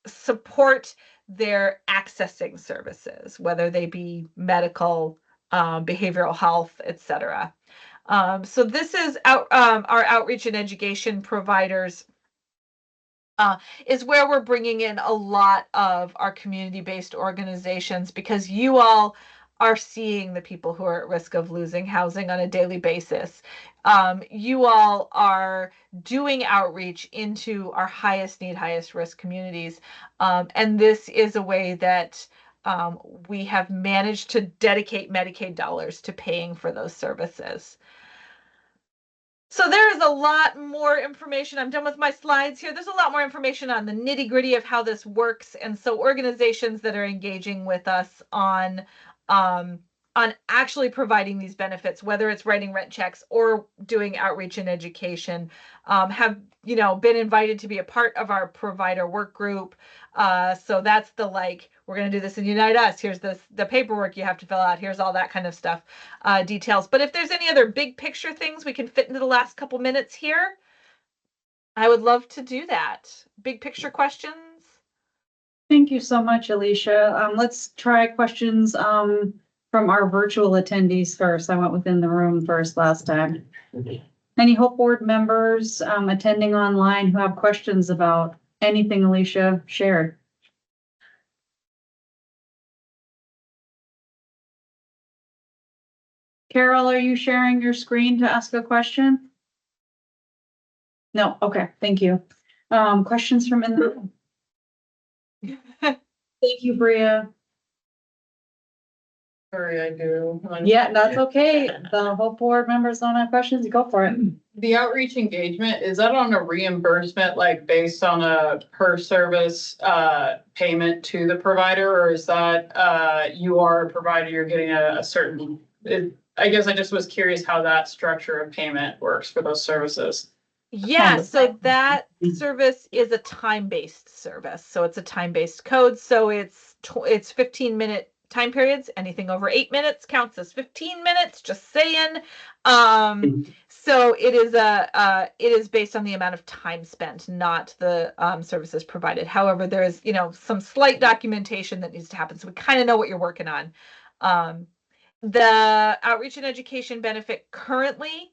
support their accessing services, whether they be medical, behavioral health, etc. So this is our outreach and education providers, is where we're bringing in a lot of our community-based organizations, because you all are seeing the people who are at risk of losing housing on a daily basis. You all are doing outreach into our highest need, highest risk communities. And this is a way that we have managed to dedicate Medicaid dollars to paying for those services. So there is a lot more information. I'm done with my slides here. There's a lot more information on the nitty gritty of how this works. And so organizations that are engaging with us on actually providing these benefits, whether it's writing rent checks or doing outreach and education, have been invited to be a part of our provider work group. So that's we're going to do this and Unite Us. Here's the paperwork you have to fill out. Here's all that kind of stuff, details. But if there's any other big picture things we can fit into the last couple minutes here, I would love to do that. Big picture questions? Thank you so much, Alicia. Let's try questions from our virtual attendees first. I went within the room first last time. Any Hope Board members attending online who have questions about anything Alicia shared? Carol, are you sharing your screen to ask a question? No, okay, thank you. Questions from in the room? Thank you, Bria. Sorry, I do. Yeah, that's okay. The whole board members don't have questions, you go for it. The outreach engagement, is that on a reimbursement, like based on a per service payment to the provider? Or is that you are a provider, you're getting a certain, I guess I just was curious how that structure of payment works for those services. Yeah, so that service is a time-based service. So it's a time-based code. So it's 15-minute time periods. Anything over 8 minutes counts as 15 minutes, just saying. So it is based on the amount of time spent, not the services provided. However, there is, some slight documentation that needs to happen. So we kind of know what you're working on. The outreach and education benefit currently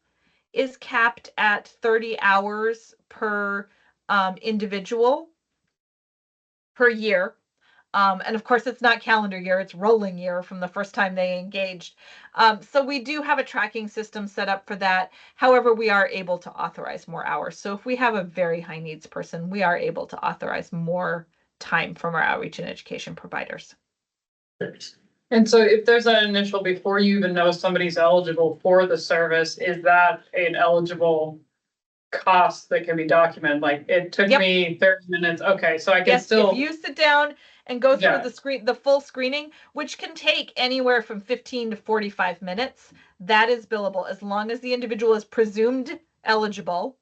is capped at 30 hours per individual per year. And of course, it's not calendar year, it's rolling year from the first time they engaged. So we do have a tracking system set up for that. However, we are able to authorize more hours. So if we have a very high needs person, we are able to authorize more time from our outreach and education providers. And so if there's that initial, before you even know somebody's eligible for the service, is that an eligible cost that can be documented? Like it took me 30 minutes. Okay, so I can still. If you sit down and go through Yeah. the full screening, which can take anywhere from 15 to 45 minutes, that is billable as long as the individual is presumed eligible.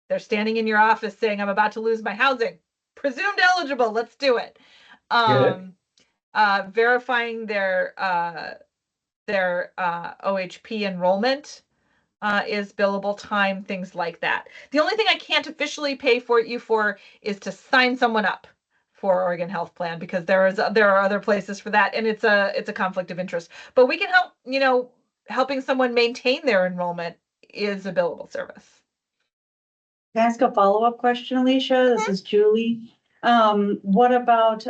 They're standing in your office saying, I'm about to lose my housing. Presumed eligible, let's do it. Verifying their OHP enrollment is billable time, things like that. The only thing I can't officially pay for you for is to sign someone up for Oregon Health Plan, because there are other places for that, and it's a conflict of interest. But we can help. Helping someone maintain their enrollment is a billable service. Can I ask a follow-up question, Alicia? This is Julie. What about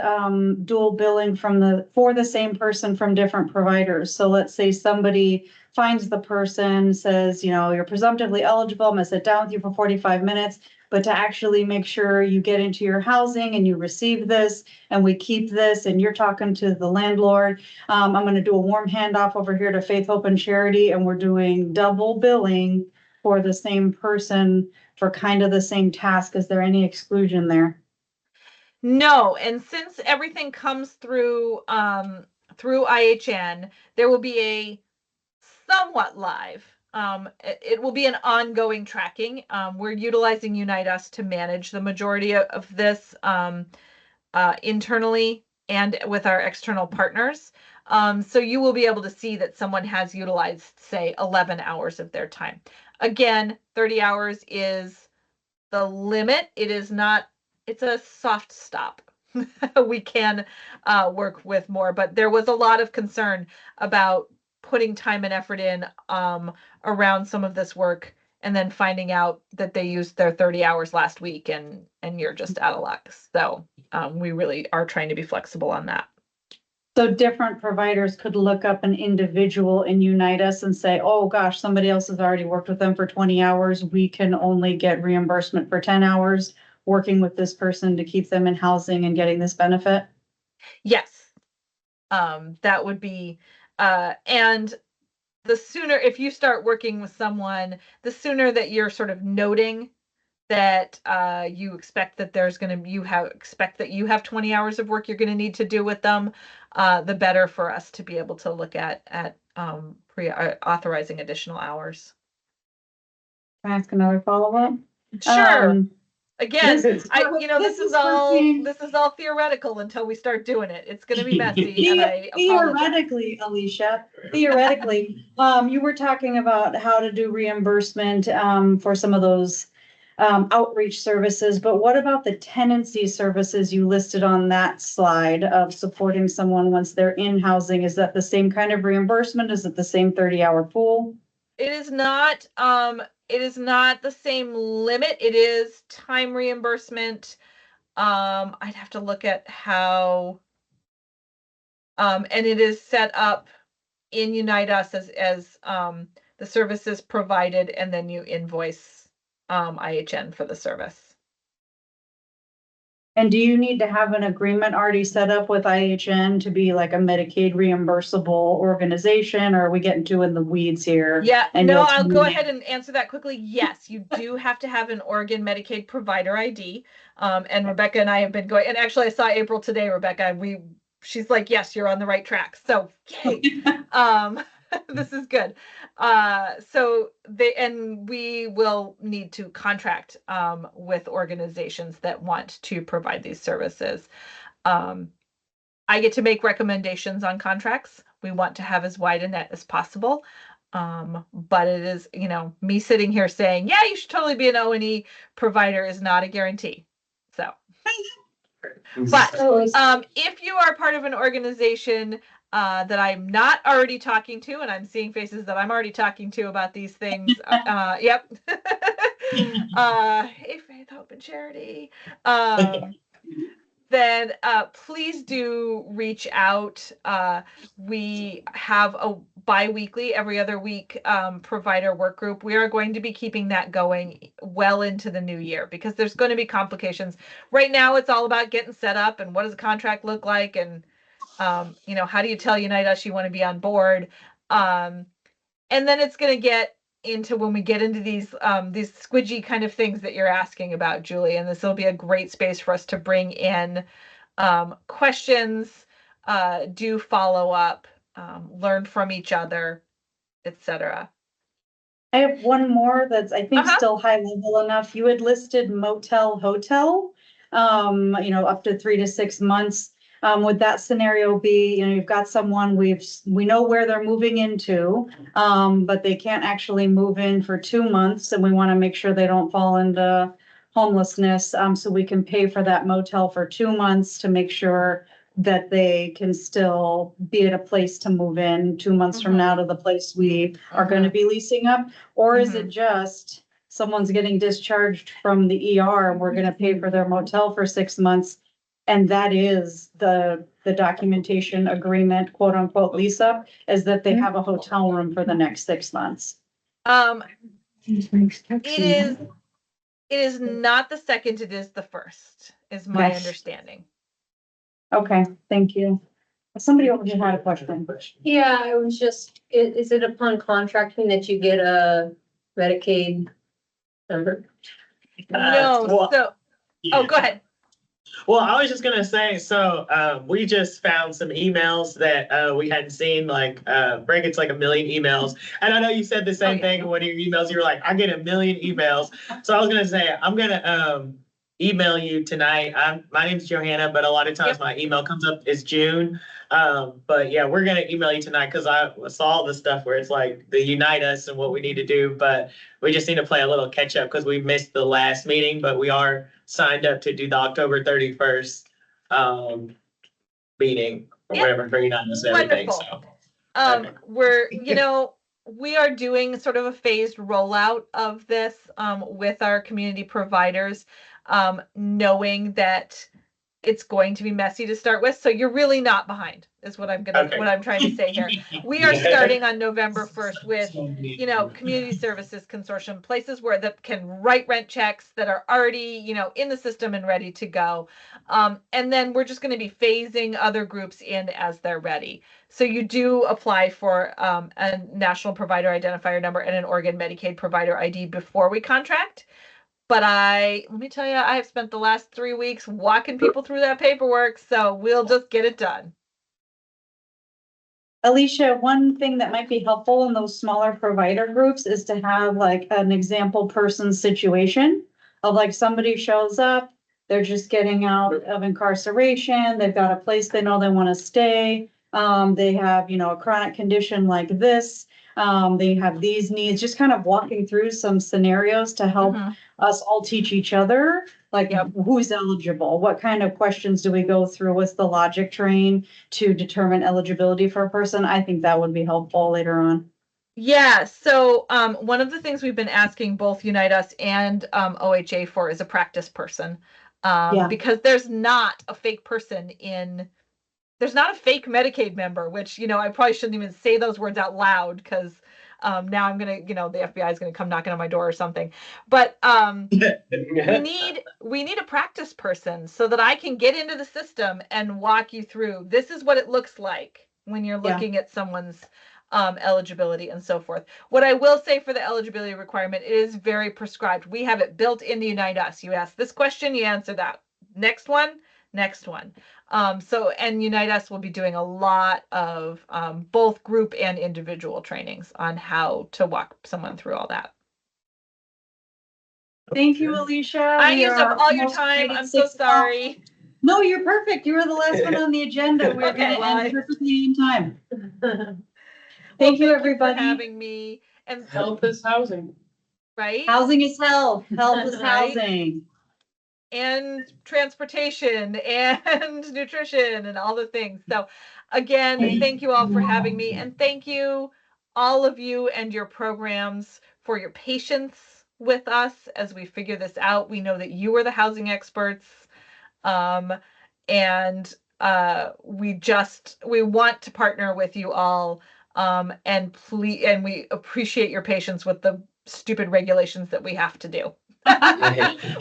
dual billing for the same person from different providers? So let's say somebody finds the person, says, you're presumptively eligible, I'm gonna sit down with you for 45 minutes, but to actually make sure you get into your housing and you receive this and we keep this and you're talking to the landlord, I'm gonna do a warm handoff over here to Faith, Hope, and Charity, and we're doing double billing for the same person for kind of the same task. Is there any exclusion there? No, and since everything comes through IHN, there will be a somewhat live. It will be an ongoing tracking. We're utilizing Unite Us to manage the majority of this internally and with our external partners. So you will be able to see that someone has utilized, say, 11 hours of their time. Again, 30 hours is the limit. It's a soft stop. We can work with more, but there was a lot of concern about putting time and effort in around some of this work and then finding out that they used their 30 hours last week and you're just out of luck. So we really are trying to be flexible on that. So different providers could look up an individual and Unite Us and say, oh gosh, somebody else has already worked with them for 20 hours. We can only get reimbursement for 10 hours working with this person to keep them in housing and getting this benefit. Yes. That would be, and the sooner, if you start working with someone, the sooner that you're sort of noting that you expect that expect that you have 20 hours of work you're going to need to do with them, the better for us to be able to look at authorizing additional hours. Can I ask another follow-up? Sure. Again, this is all theoretical until we start doing it. It's going to be messy. And I theoretically, Alicia, you were talking about how to do reimbursement for some of those outreach services, but what about the tenancy services you listed on that slide of supporting someone once they're in housing? Is that the same kind of reimbursement? Is it the same 30-hour pool? It is not. It is not the same limit. It is time reimbursement. I'd have to look at how. And it is set up in Unite Us as the services provided, and then you invoice IHN for the service. And do you need to have an agreement already set up with IHN to be like a Medicaid reimbursable organization, or are we getting too in the weeds here? Yeah, And no, you'll I'll tell go me- ahead and answer that quickly. Yes, you do have to have an Oregon Medicaid provider ID. And Rebecca and I have been going, and actually I saw April today, Rebecca, she's like, yes, you're on the right track. So yay. This is good. We will need to contract with organizations that want to provide these services. I get to make recommendations on contracts. We want to have as wide a net as possible. But it is, me sitting here saying, yeah, you should totally be an O&E provider is not a guarantee. So, but if you are part of an organization that I'm not already talking to, and I'm seeing faces that I'm already talking to about these things, yep. Hey, Faith, Hope, and Charity. Then please do reach out. We have a bi-weekly, every other week provider work group. We are going to be keeping that going well into the new year because there's going to be complications. Right now, it's all about getting set up and what does a contract look like, and how do you tell Unite Us you want to be on board? And then it's going to get into when we get into these squidgy kind of things that you're asking about, Julie, and this will be a great space for us to bring in questions, do follow up, learn from each other, etc. I have one more that's, I think, still high level enough. You had listed motel, hotel, up to 3 to 6 months. Would that scenario be, you've got someone we know where they're moving into, but they can't actually move in for 2 months, and we want to make sure they don't fall into homelessness. So we can pay for that motel for 2 months to make sure that they can still be at a place to move in 2 months from now to the place we are going to be leasing up? Or is it just someone's getting discharged from the ER and we're going to pay for their motel for 6 months? And that is the documentation agreement, quote unquote, lease up, is that they have a hotel room for the next 6 months. It is not the second, it is the first, is my understanding. Okay, thank you. Somebody over here had a question. Yeah, I was just, is it upon contracting that you get a Medicaid number? No, oh, go ahead. Well, I was just gonna say, so we just found some emails that we hadn't seen, like Greg gets like 1 million emails. And I know you said the same thing in one of your emails. You were like, I get 1 million emails. So I was gonna say, I'm gonna email you tonight. My name's Johanna, but a lot of times my email comes up as June. But yeah, we're gonna email you tonight because I saw all the stuff where it's like the Unite Us and what we need to do, but we just need to play a little catch up because we missed the last meeting, but we are signed up to do the October 31st meeting or whatever for Unite Us and everything. So we are doing sort of a phased rollout of this with our community providers, knowing that it's going to be messy to start with. So you're really not behind is what I'm trying to say here. We are starting on November 1st with, community services consortium, places where that can write rent checks that are already, in the system and ready to go. And then we're just going to be phasing other groups in as they're ready. So you do apply for a national provider identifier number and an Oregon Medicaid provider ID before we contract. But let me tell you, I have spent the last 3 weeks walking people through that paperwork, so we'll just get it done. Alicia, one thing that might be helpful in those smaller provider groups is to have like an example person situation of like somebody shows up, they're just getting out of incarceration, they've got a place they know they want to stay, they have, a chronic condition like this, they have these needs, just kind of walking through some scenarios to help us all teach each other, like who's eligible, what kind of questions do we go through, what's the logic train to determine eligibility for a person. I think that would be helpful later on. Yeah, so one of the things we've been asking both Unite Us and OHA for is a practice person, because there's not a fake person there's not a fake Medicaid member, which, I probably shouldn't even say those words out loud because Now I'm gonna, the FBI is gonna come knocking on my door or something. But we need a practice person so that I can get into the system and walk you through. This is what it looks like when you're looking at someone's eligibility and so forth. What I will say for the eligibility requirement, it is very prescribed. We have it built into Unite Us. You ask this question, you answer that. Next one. And Unite Us will be doing a lot of both group and individual trainings on how to walk someone through all that. Thank you, Alicia. I We used are up all your almost time. right at I'm so 6 o'clock. sorry. No, you're perfect. You were the last one on the agenda. We're Okay, gonna end perfectly in time. Thank you, everybody. For having me. And Health is housing. Right? Housing is health. Health is Right? housing. And transportation and nutrition and all the things. So again, thank you all for having me, and thank you all of you and your programs for your patience with us as we figure this out. We know that you are the housing experts. And we want to partner with you all. And we appreciate your patience with the stupid regulations that we have to do.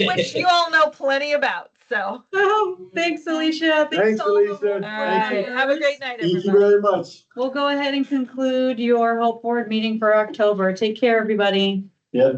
Which you all know plenty about. So thanks, Alicia. Thanks, Alicia. all right. Have a great night, everybody. Thank you very much. We'll go ahead and conclude your Hope Board meeting for October. Take care, everybody. Yeah.